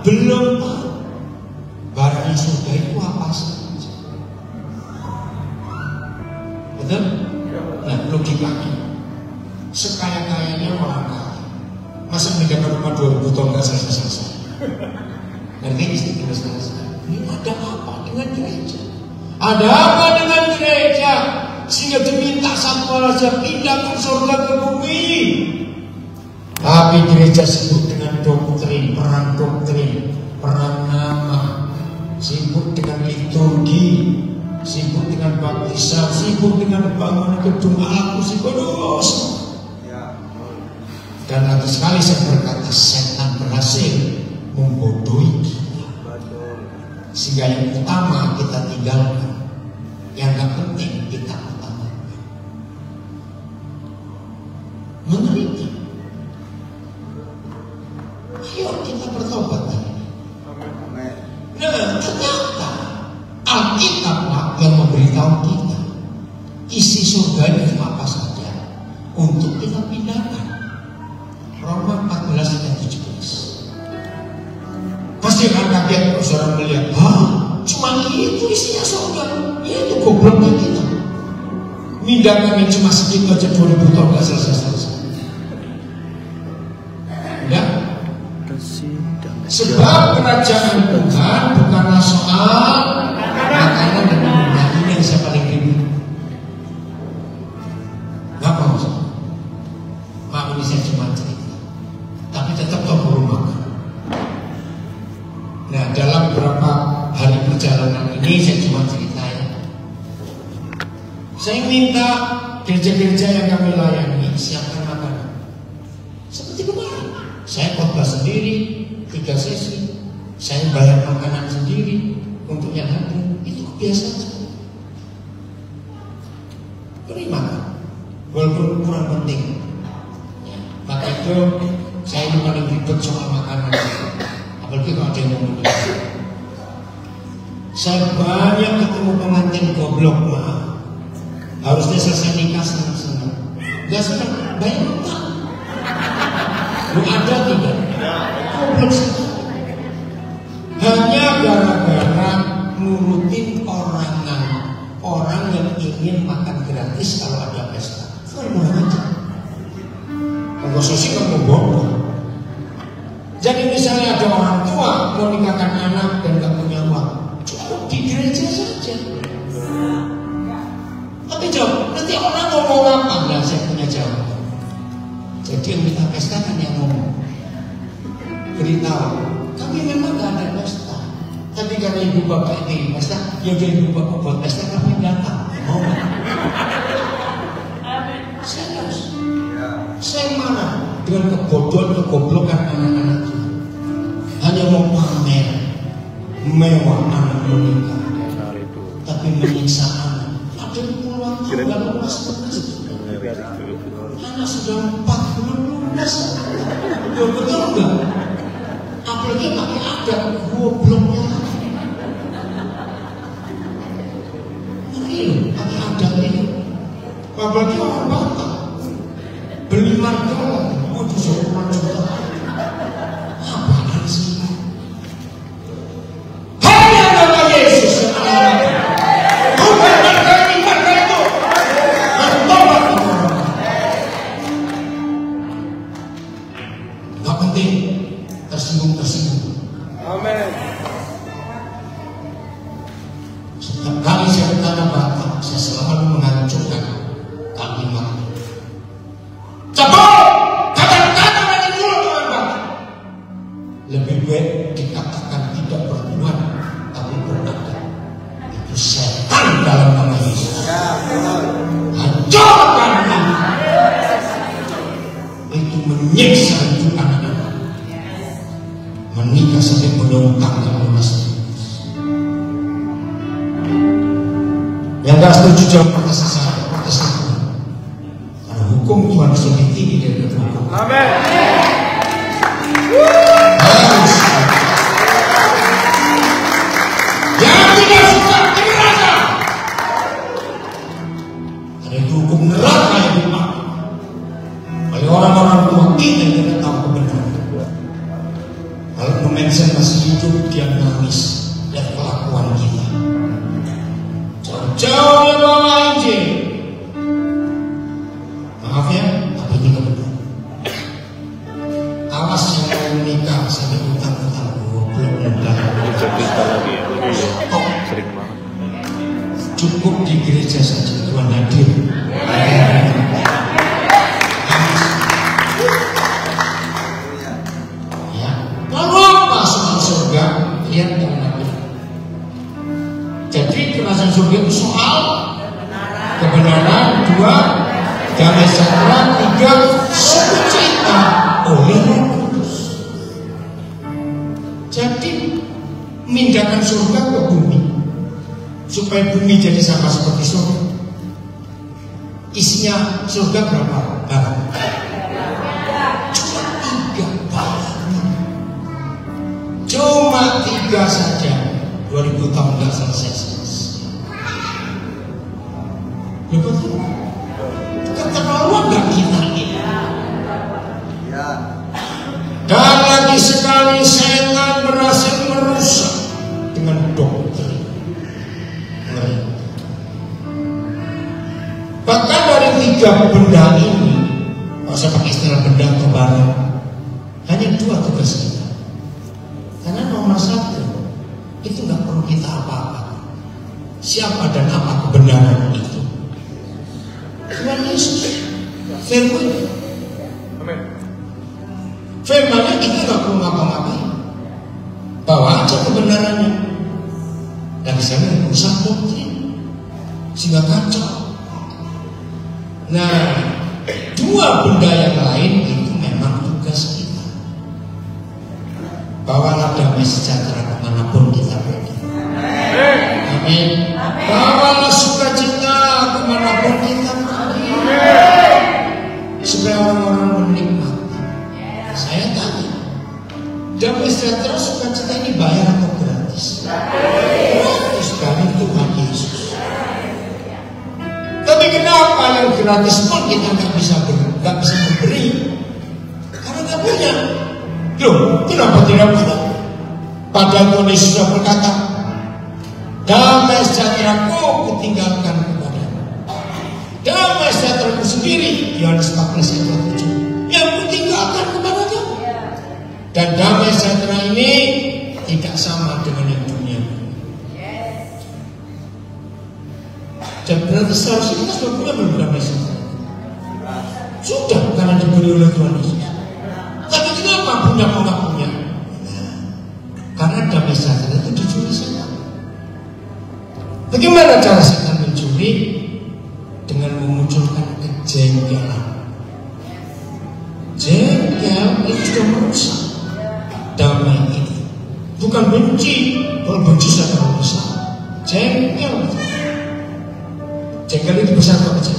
belum tahu barang surga itu apa saja. Betul? Nah, logikanya sekaya-kayanya orang kaya, masa meninggalkan rumah 2000 tahun nggak selesai-selesai? Nanti istiqomah selesai. Ini ada apa dengan gereja? Ada apa dengan gereja sehingga diminta satu saja pindahkan surga ke bumi? Tapi gereja sibuk dengan doktrin, perang nama, sibuk dengan liturgi, sibuk dengan baptisan, sibuk dengan bangunan gedung Allah, sibuk terus. Dan nanti sekali saya berkata, setan berhasil membodohi kita, sehingga yang utama kita tinggalkan, yang gak penting kita utamakan. Mengerikan. Ayo kita bertobat hari ini. Nah, ternyata Alkitab yang memberitahu kita isi surga itu apa saja untuk kita pindahkan. Roma 14 dan 17. Pasti akan kaget kalau saudara melihat, cuma itu isinya surga. Ya itu gobloknya kita. Pindahkan yang cuma segitu aja 2000 tahun gak selesai-selesai. Ya. Sebab kerajaan Tuhan bukanlah soal makanan dan minuman. Ini yang saya paling rindu. Gak mau sih. Maaf ini saya cuma cerita, tapi tetap tahu perlu makan. Nah, dalam beberapa hari perjalanan ini saya cuma cerita ya. Saya minta gereja-gereja yang kami layani siapkan makanan. Seperti kemarin, saya khotbah sendiri 3 sesi, saya bayar makanan sendiri untuk yang hadir. Itu kebiasaan saya. Terima, walaupun kurang penting. Maka itu saya ini paling ribet soal makanan. Apalagi kalau ada yang mau menikah. Saya banyak ketemu pengantin goblok lah. Harusnya selesai nikah senang-senang. Gak senang, bayar utang. Lu ada tidak? Goblok sekali. hanya gara-gara nurutin orang yang ingin makan gratis kalau ada pesta. Murah aja. Kalau sosial kamu bodoh. Jadi misalnya ada orang tua mau nikahkan anak dan gak punya uang, cukup di gereja saja. Tapi jawab, nanti orang ngomong apa? Nah, saya punya jawaban. Jadi yang minta pesta kan yang ngomong. Beritahu, kami memang gak ada pesta. Tapi karena ibu bapak ini pesta, ya udah ibu bapak buat pesta, kami datang. Mau? Serius. Saya marah dengan kebodohan, kegoblokan anak-anak itu. Hanya mau pamer, mewah anak menikah, tapi menyiksa anak. Ada puluhan tahun lalu masuk anak sudah 40 lunas. Ya betul enggak? Apalagi pakai ada gobloknya. Ini loh, pakai ada ini. Apalagi orang Batak beli marga, mau disuruh juta. Apaan sih? Hanya nama Yesus yang ada. Bukan marga itu. Bertobat itu. Gak penting tersinggung. Amin. Setiap kali saya bertanya Batak, saya selalu menghancurkan kalimat. Kata-kata dari mulut orang Batak. Lebih baik dikatakan tidak bertuhan, tapi beradab. Itu setan dalam nama Yesus. Hancurkan itu menyiksa hidup anak-anak. Menikah sampai menumpangkan lunas. Yang gak setuju jawab protes saya, protes aku. Karena hukum Tuhan lebih tinggi dari hukum. Amin. Harus. Yang tidak suka neraka. Karena itu hukum neraka yang dipakai oleh orang-orang tua kita yang tidak tahu kebenaran. Kalau pemensen masih hidup, dia nangis dan kelakuan kita. Jauh di bawah Injil. Maaf ya, tapi ini kebenaran. Awas yang mau menikah sampai utang-utang belum mudah. Sering banget. Cukup di gereja saja Tuhan hadir. Ya, lalu apa soal surga? Lihat yang Nabi. Jadi kerajaan surga itu soal kebenaran, 2 damai sejahtera, 3 sukacita oleh Roh Kudus. Jadi mindahkan surga ke bumi supaya bumi jadi sama seperti surga. Isinya surga berapa? Barang. Cuma 3 barang. Cuma 3 saja. 2000 tahun nggak selesai. Ya betul. Keterlaluan nggak kita ini? Dan lagi sekali setan berhasil merusak dengan doktrin. Bahkan dari 3 benda ini, kalau saya pakai istilah benda atau barang, hanya 2 tugas kita. Karena nomor 1 itu nggak perlu kita apa-apa. Siapa dan apa kebenaran itu? Tuhan Yesus. Firman. Amin. Firmannya kita nggak perlu ngapa-ngapain. Bawa aja kebenarannya. Dan di sana rusak doktrin, sehingga kacau. Nah, 2 benda yang lain itu memang tugas kita. Bawalah damai sejahtera kemanapun kita pergi. Amin. Bawalah sukacita kemanapun kita pergi. Supaya orang-orang menikmati. Saya tanya, damai sejahtera sukacita ini bayar atau gratis? Gratis dari Tuhan Yesus. Tapi kenapa yang gratis pun kita nggak bisa memberi? Karena nggak punya. Loh, kenapa tidak punya? Padahal Tuhan Yesus sudah berkata, damai sejahtera-Ku kutinggalkan kepadamu. Damai sejahtera-Ku sendiri, Yohanes 14 ayat 7, yang kutinggalkan kepada kamu. Dan damai sejahtera ini tidak sama dengan yang dunia. Dan berarti seharusnya kita sudah punya damai sejahtera. Sudah, karena diberi oleh Tuhan Yesus. Tapi kenapa punya mau nggak punya? Karena damai sejahtera itu dicuri setan. Bagaimana cara setan mencuri? Dengan memunculkan kejengkelan. Jengkel itu sudah merusak damai ini. Bukan benci, kalau benci sudah merusak. Jengkel. Jengkel itu besar atau kecil?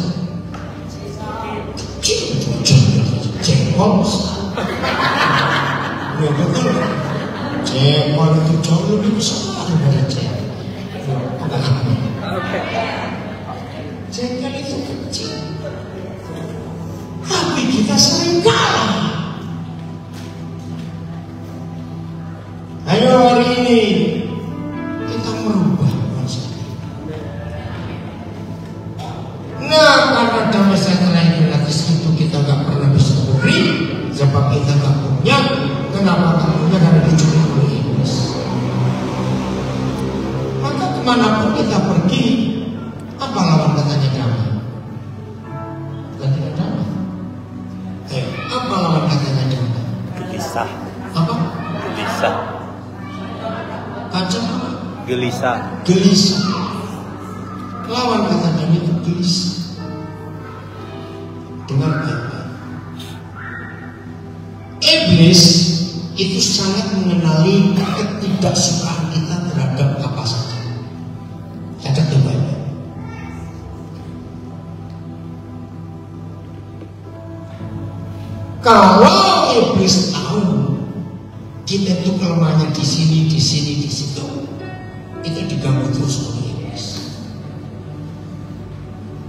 Kecil. Jengkol besar. Ya betul. Jengkol itu jauh lebih besar daripada jengkol. Jengkol itu kecil. Tapi kita sering kalah. Ayo hari ini kita merubah konsep. Nah, karena damai sejahtera ini gratis itu kita gak pernah bisa beri, sebab kita gak punya. Kenapa gak punya? Karena dicuri oleh iblis. Maka kemanapun kita pergi, apa lawan katanya damai? Dan tidak damai. Apa lawan katanya damai? Gelisah. Apa? Gelisah. Kacau apa? Gelisah. Gelisah. Lawan kata damai itu gelisah. Dengar baik-baik. Iblis itu sangat mengenali ketidaksukaan kita terhadap apa saja. Catat baik-baik. Kalau iblis tahu kita itu kelemahannya di sini, di situ, itu diganggu terus oleh iblis.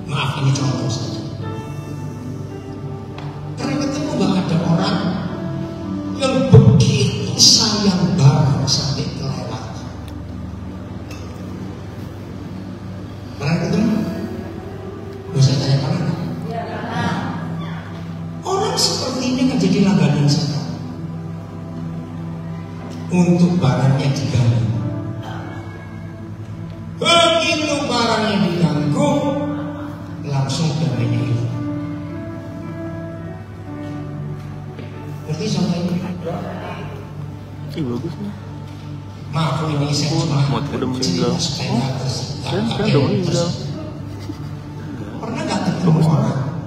Maaf, ini contoh saja. Pernah ketemu gak ada orang yang begitu sayang barang sampai kelewatan? Pernah ketemu? Gak usah tanya pernah. Orang seperti ini kan jadi langganan setan untuk barangnya diganggu. Begitu barangnya diganggu, langsung damainya hilang. Ngerti sampai ini? Bagus nih. Maaf, ini saya cuma cerita supaya nggak tersinggung. Pernah nggak ketemu orang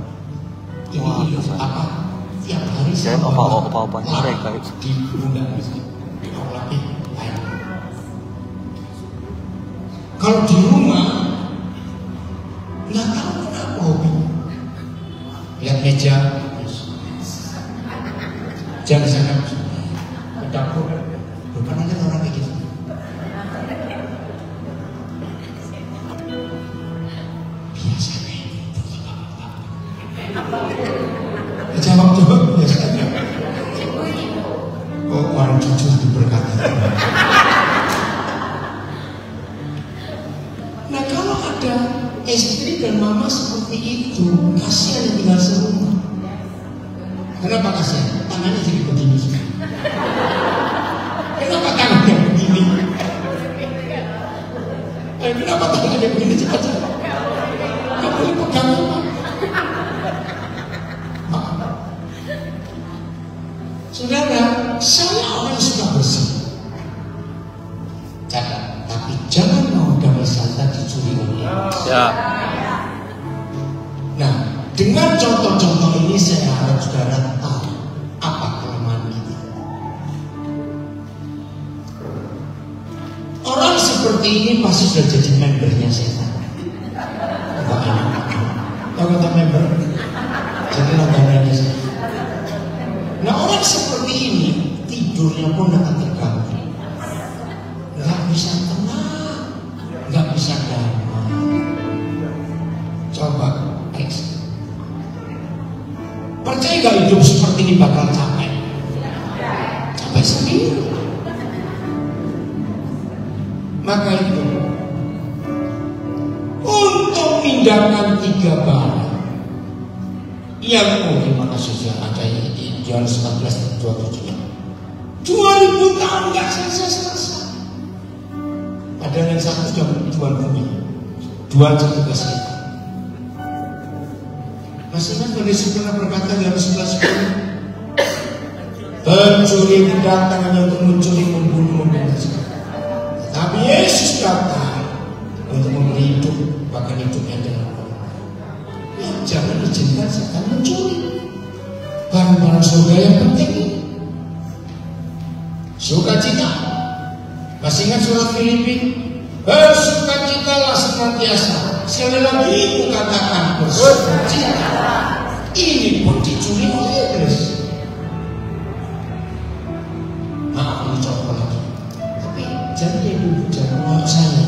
ini apa? Tiap hari saya apa mereka di undang lagi. Kalau di rumah nggak tahu kenapa hobi lihat meja, jangan sana ke dapur, bukan ada orang kayak gitu. Biasanya jawab biasanya. Oh, orang jujur diberkati. Nah, kalau ada istri dan mama seperti itu, kasihan yang tinggal serumah. Kenapa kasihan? Tangannya jadi begini. Kenapa tangannya begini? Kenapa tangannya begini? Cepat-cepat. Gak boleh pegang apa? Saudara, saya orang suka bersih. Catat, tapi jangan mau damai sejahtera dicuri oleh iblis. Ya. Nah, dengan contoh-contoh ini saya harap saudara tahu apa kelemahan kita. Orang seperti ini pasti sudah jadi membernya setan. Tahu kata member? Jadi langganannya setan. Nah, orang seperti ini tidurnya pun akan terganggu, nggak bisa tenang, nggak bisa damai. Coba, X. Percaya nggak hidup seperti ini bakal capek? Capek sendiri. Maka itu untuk pindahkan 3 bara yang terima kasih sudah ada di Yohanes 14:27. 2000 tahun nggak selesai. Padahal yang satu sudah Tuhan punya. 2 tugas kita. Masih kan Yesus pernah berkata di Yohanes 11:10, pencuri datang hanya untuk mencuri, membunuh, membinasakan. Tetapi Yesus datang untuk memberi hidup, bahkan hidupnya dengan abadi. Ya, jangan izinkan setan mencuri barang-barang surga yang penting. Sukacita. Masih ingat surat Filipi? Bersukacitalah senantiasa. Sekali lagi aku katakan bersukacita. Ini pun dicuri oleh iblis. Maaf, ini contoh lagi. Tapi jadi dulu jangan menolak saya.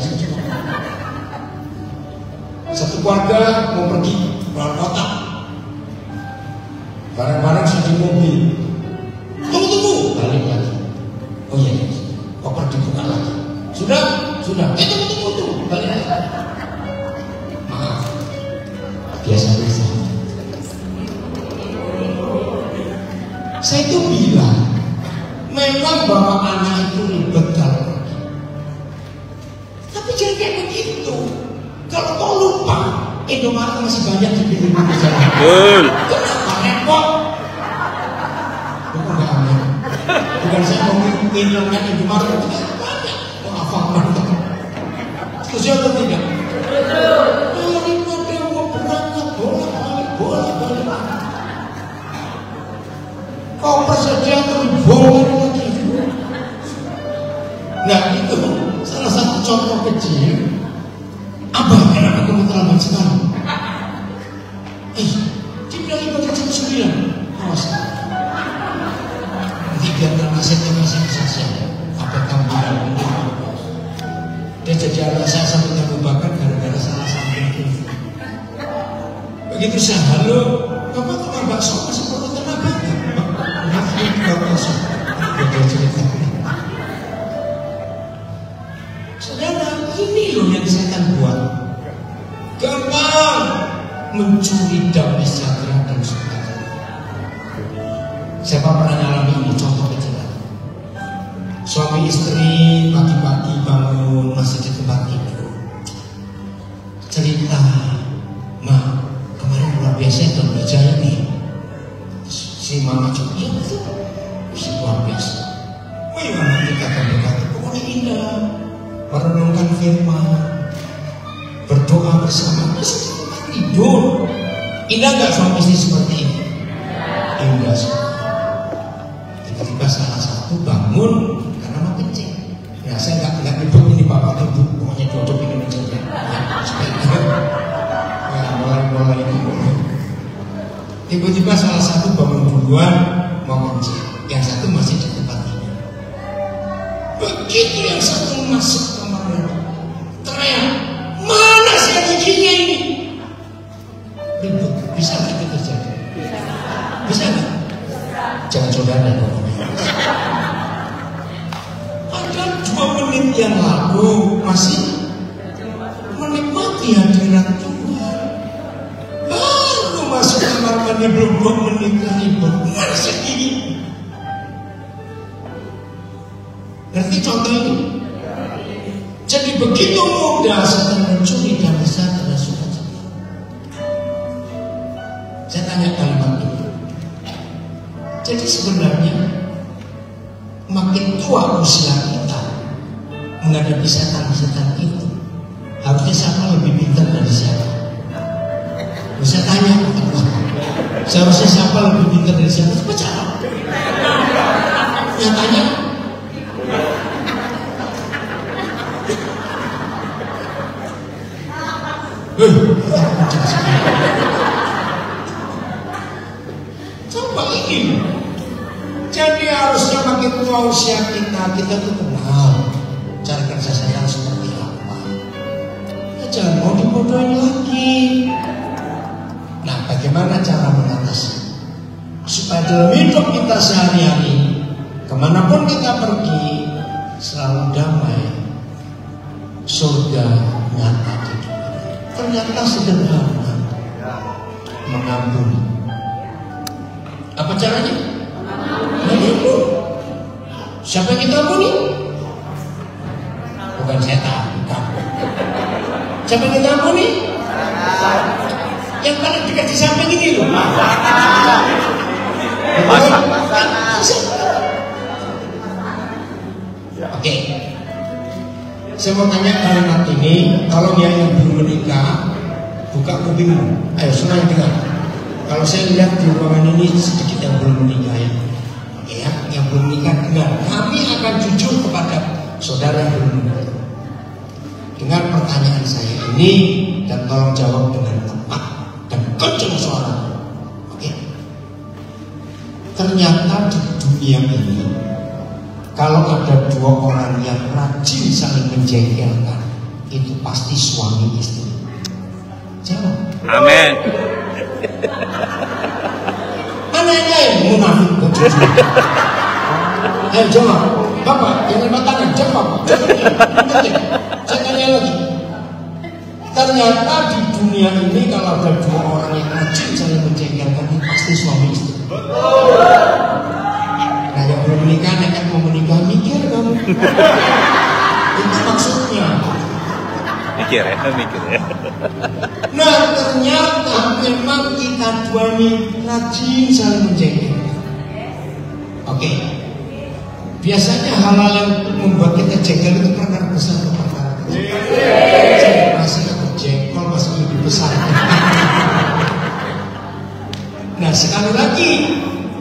Satu keluarga mau pergi keluar kota, barang-barang sudah di mobil. Tunggu, balik lagi. Oh iya, koper dibuka lagi. Sudah. Tunggu, balik lagi. Maaf, biasa. Saya itu bilang, memang bawa anak itu ribet kalau pergi. Tapi jangan kayak begitu. Kalau kau lupa, Indomaret masih banyak di pinggir-pinggir jalan. Kenapa repot? Bukan nggak aman. Bukan saya mau ngilangkan Indomaret, itu banyak. Mau apa? Setuju atau tidak? Daripada mau berangkat bolak-balik. Koper saja terbolak lagi. Nah itu salah satu contoh kecil. Abah, kenapa kamu terlambat sekali? Dibilang ibadah jam 9. Awas. Nanti biarkan nasibnya masing-masing. Apa kamu bilang? Dia jadi anak saya sampai Abu Bakar gara-gara salah sambung itu. Begitu saya halo, bapak tukang bakso masih perlu tenaga. Masih bakso. Betul cerita. Saudara, ini loh yang setan buat. Gampang mencuri damai sejahtera dan sukacita. Siapa pernah ngalami ini? Contoh kecil. Suami istri pagi-pagi bangun masih di tempat tidur. Cerita, Ma, kemarin luar biasa itu berjaya nih. Si mama cuma, iya betul, luar biasa. Oh iya, nanti kata-kata pokoknya indah. Merenungkan firman, berdoa bersama, masih tidur. Indah nggak suami istri seperti ini? Indah sekali. Tiba-tiba salah satu bangun karena mau kencing. Ya saya nggak nyebut ini bapak ibu, pokoknya duduk ini mencengnya. Ya mulai itu. Tiba-tiba salah satu bangun duluan mau kencing, yang satu masih di tempat tidur. Begitu yang satu masuk teriak, mana sih giginya ini? Ribut, bisa nggak itu terjadi? Bisa nggak? Jangan saudara dong. Ada 2 menit yang lalu masih menikmati hadirat Tuhan. Baru masuk kamar mandi belum 2 menit ribut. Mana sih gigi? Ngerti contoh ini? Jadi begitu mudah setan mencuri damai sejahtera dan sukacita. Saya tanya kalimat ini. Jadi sebenarnya makin tua usia kita menghadapi setan-setan itu, harusnya siapa lebih pintar dari siapa? Bisa tanya, seharusnya siapa lebih pintar dari siapa? Coba jawab. Yang tanya. Coba ini. Jadi harusnya makin tua usia kita tuh kenal cara kerja setan seperti apa. Ya, jangan mau dibodohin lagi. Nah, bagaimana cara mengatasi? Supaya dalam hidup kita sehari-hari, kemanapun kita pergi, selalu damai surga nyata di dunia. Ternyata sederhana, mengampuni. Apa caranya? Mengampuni. Siapa yang kita ampuni? Bukan setan, bukan. Siapa yang kita ampuni? Yang paling dekat di samping ini loh. Oke. Saya mau tanya kalimat ini, kalau dia yang belum menikah, buka kupingmu. Ayo semua yang dengar. Kalau saya lihat di ruangan ini sedikit yang belum menikah ya. Ya, yang belum menikah dengar. Kami akan jujur kepada saudara yang belum menikah. Dengar pertanyaan saya ini dan tolong jawab dengan tepat dan kencang suara. Oke. Ternyata di dunia ini, kalau ada dua orang yang rajin saling menjengkelkan, itu pasti suami istri. Jawab. Amin. Mana yang lain? Munafik kejujur. Ayo jawab. Bapak, jangan batangan. Jawab. Saya tanya lagi. Ternyata di dunia ini kalau ada dua orang yang rajin saling menjengkelkan, itu pasti suami istri. Nah, yang belum menikah, nekat mau menikah, mikir kamu. Itu maksudnya. Mikir ya. Nah, ternyata memang kita dua ini rajin saling menjengkelkan. Oke. Biasanya hal-hal yang membuat kita jengkel itu perkara besar atau perkara kecil. Saya masih aku jengkol masih lebih besar. Nah, sekali lagi,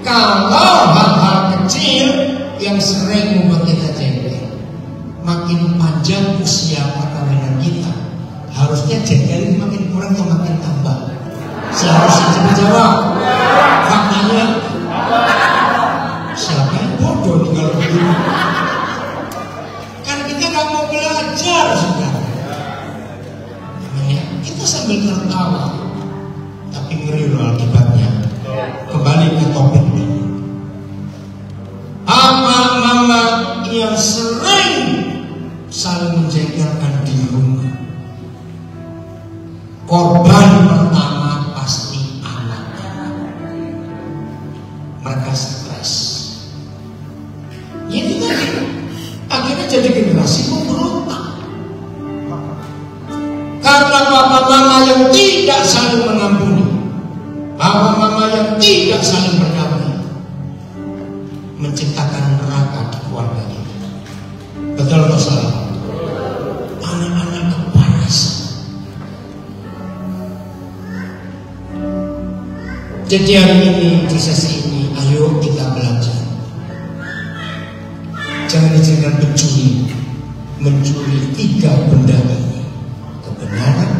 kalau hal-hal kecil yang sering membuat kita jengkel, makin panjang usia perkawinan kita, harusnya jengkel itu makin kurang atau makin tambah? Seharusnya cepat jawab. Faktanya siapa yang bodoh tinggal begini? Kan kita nggak mau belajar sudah. Namanya kita sambil tertawa, tapi ngeri loh akibatnya. Kembali ke topik ini. Mama yang sering saling menjengkelkan di rumah, korban pertama pasti anak-anak. Mereka stres. Ya itu tadi. Akhirnya jadi generasi pemberontak. Karena papa mama yang tidak saling mengampuni, papa mama yang tidak saling berdamai, menciptakan neraka di keluarga kita. Betul atau salah? Anak-anak kepanasan. Jadi hari ini di sesi ini, ayo kita belajar. Jangan izinkan mencuri tiga benda ini: kebenaran,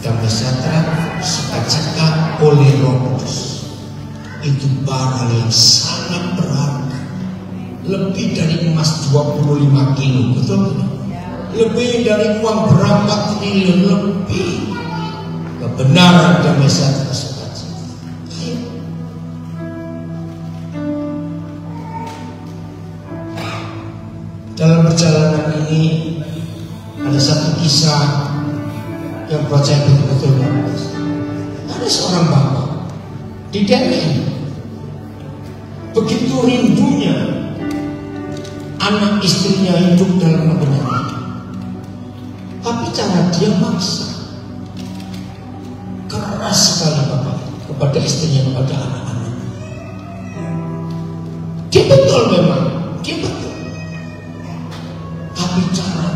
damai sejahtera, sukacita oleh Roh Kudus. Itu barang yang sangat berharga, lebih dari emas 25 kilo, betul? Lebih dari uang berapa triliun lebih. Kebenaran, damai sejahtera, sukacita. Dalam perjalanan ini ada satu kisah yang buat saya betul-betul bagus. Ada seorang bapak di Delhi, begitu rindunya anak istrinya hidup dalam kebenaran, tapi cara dia maksa. Keras sekali bapak kepada istrinya, kepada anak-anak. Dia betul memang, dia betul. Tapi cara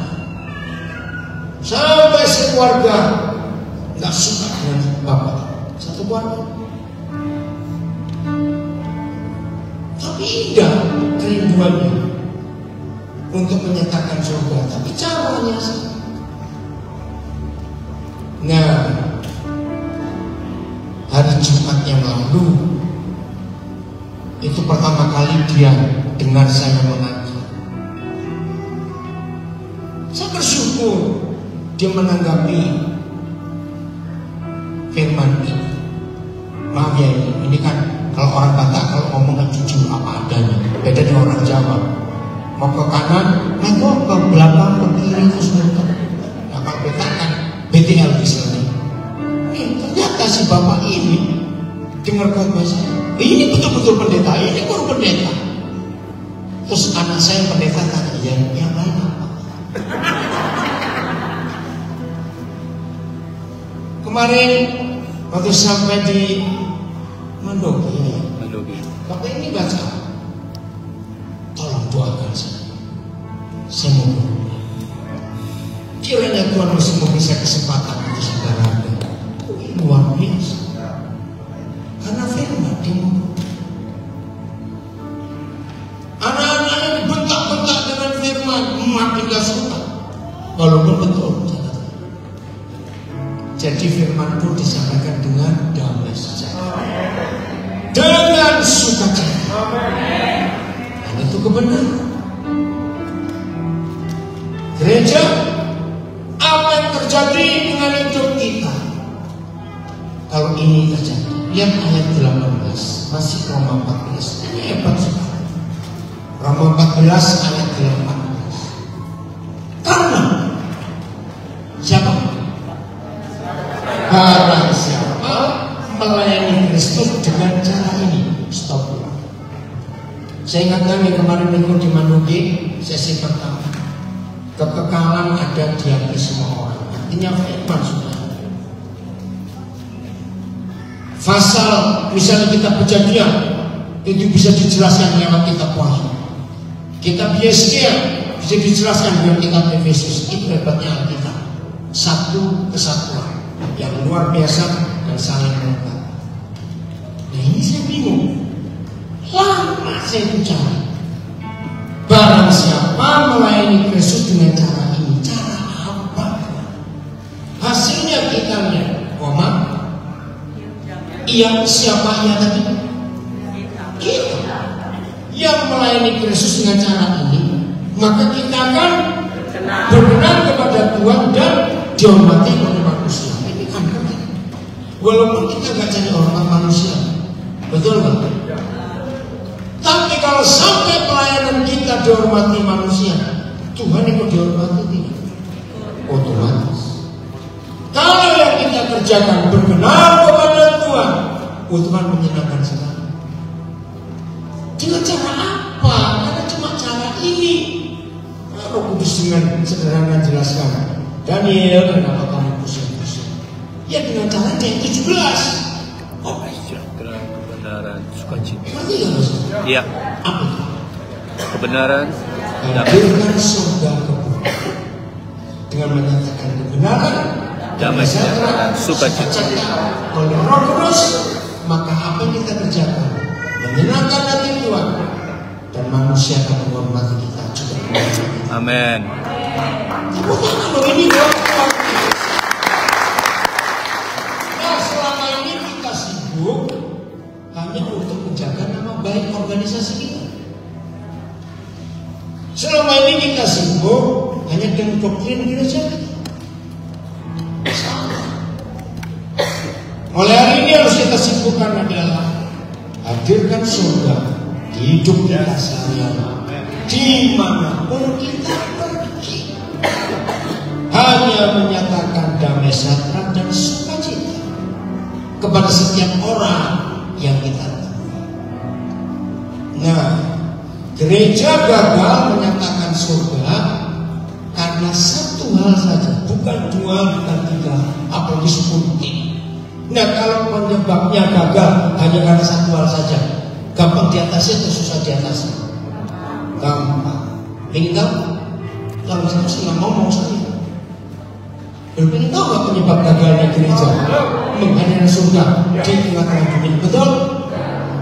sampai sekeluarga nggak suka dengan bapak, satu keluarga. Tapi indah kerinduannya untuk menyatakan surga, tapi caranya sih. Nah, hari Jumat yang lalu itu pertama kali dia dengar saya mengaji. Saya bersyukur dia menanggapi firman ini. Maaf ya, ini kan kalau orang Batak kalau ngomong jujur apa adanya. Beda dengan orang Jawa. Mau ke kanan, mau ke belakang, ke kiri, terus muter. betul pendeta, ini guru pendeta. Terus anak saya pendeta tanya, yang lain apa? Kemarin waktu sampai di Mandogi, Bapak ini baca, tolong doakan saya. Saya mau berubah. Kiranya Tuhan masih memberikan kesempatan untuk saudara. Luar biasa. Karena firman dia mau berubah. Anak-anaknya dibentak-bentak dengan firman, emak tidak suka. Walaupun betul. Jadi firman pun disampaikan dengan damai sejahtera, dengan sukacita. Dan itu kebenaran. Gereja, apa yang terjadi dengan hidup kita? Kalau ini terjadi, lihat ayat 18, masih Roma 14. Ini hebat sekali. Roma 14 ayat 18. Karena siapa? Barang siapa melayani Kristus dengan cara ini. Stop. Saya ingatkan yang kemarin minggu di Mandogi, sesi pertama. Kekekalan ada di hati semua orang. Artinya firman sudah. Pasal misalnya kita Perjanjian itu bisa dijelaskan lewat kitab Wahyu. Kitab Yesaya bisa dijelaskan dengan kitab Efesus. Itu hebatnya Alkitab. Satu kesatuan yang luar biasa dan saling melengkapi. Nah ini saya bingung. Lama saya bicara. Barang siapa melayani Kristus dengan cara ini, cara apa? Hasilnya kita lihat, yang siapa ia tadi? Kita yang melayani Kristus dengan cara ini, maka kita akan berkenan kepada Tuhan dan dihormati oleh manusia. Ini kan walaupun kita nggak jadi hormat manusia, betul nggak? Tapi kalau sampai pelayanan kita dihormati manusia, Tuhan ikut dihormati tidak? Otomatis. Kalau yang kita kerjakan berkenan kepada Tuhan, Tuhan menyenangkan sekali. Dengan cara apa? Karena cuma cara ini. Roh Kudus dengan sederhana jelaskan. Daniel, kenapa kamu pusing-pusing? Ya dengan cara yang 17. Kebenaran, sukacita. Ngerti gak maksudnya? Iya. Apa? Kebenaran, hadirkan surga kebenaran. Dengan menyatakan kebenaran, damai sejahtera, sukacita. Oleh Roh Kudus, maka apa yang kita kerjakan menyenangkan hati Tuhan dan manusia akan menghormati kita juga. Amin. Bukan kalau ini doang. Nah, selama ini kita sibuk hanya untuk menjaga nama baik organisasi kita. Selama ini kita sibuk hanya dengan doktrin gereja kita. Mulai hari ini harus kita sibukkan adalah hadirkan surga di hidup kita sehari-hari, dimanapun kita pergi. Hanya menyatakan damai sejahtera dan sukacita kepada setiap orang yang kita temui. Nah, gereja gagal menyatakan surga karena satu hal saja, bukan dua, bukan tiga, apalagi 10 tim. Nah, kalau penyebabnya gagal hanya karena satu hal saja, gampang diatasi atau susah diatasi? Gampang. Ingin tahu? Kalau saya nggak mau saja. Ingin tahu nggak penyebab gagalnya gereja menghadirkan surga di tengah-tengah dunia? Betul?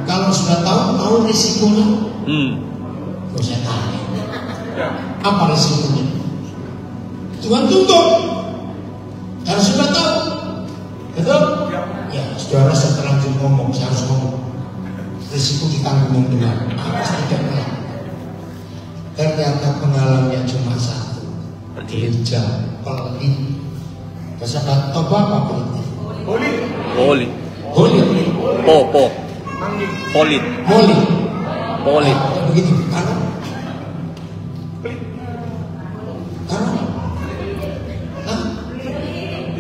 Kalau sudah tahu risikonya? Kalau saya tanya, apa risikonya? Tuhan tutup. Kalau sudah tahu, betul? Ya, saudara saya terlanjur ngomong, saya harus ngomong. Risiko ditanggung yang benar. Apa tidak benar? Ternyata pengalamannya cuma satu. Gereja pelit. Bahasa Toba apa pelit? Polit. Polit. Begitu. Karena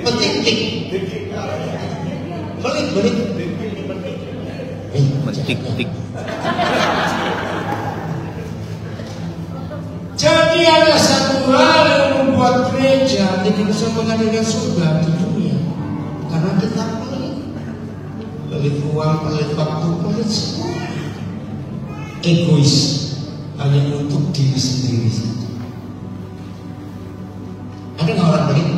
penting. Pelit. Tik-tik. Jadi ada satu hal yang membuat gereja tidak bisa menghadirkan surga di dunia, karena kita pelit uang, pelit waktu, pelit semua, egois, hanya untuk diri sendiri saja. Ada nggak orang pelit?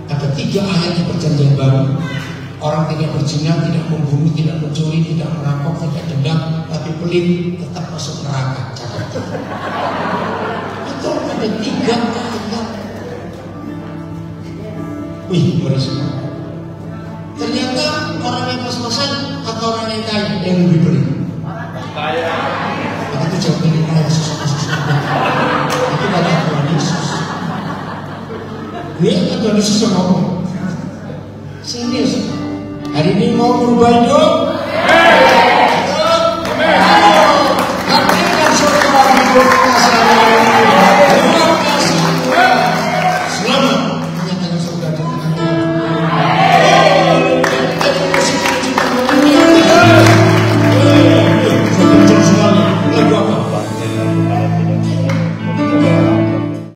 Ada 3 ayat di Perjanjian Baru. Orang tidak berzina, tidak membunuh, tidak mencuri, tidak merampok, tidak dendam, tapi pelit tetap masuk neraka. Itu ada 3 ayat. Wih, berisiko. Ternyata orang yang pas-pasan atau orang yang kaya yang lebih pelit. Kaya. Itu jawabnya kaya susah-susah. Itu kata Tuhan Yesus. Dia kata Tuhan Yesus yang ngomong. Serius. Hari ini mau berubah hidup? Hadirkan surga hidup.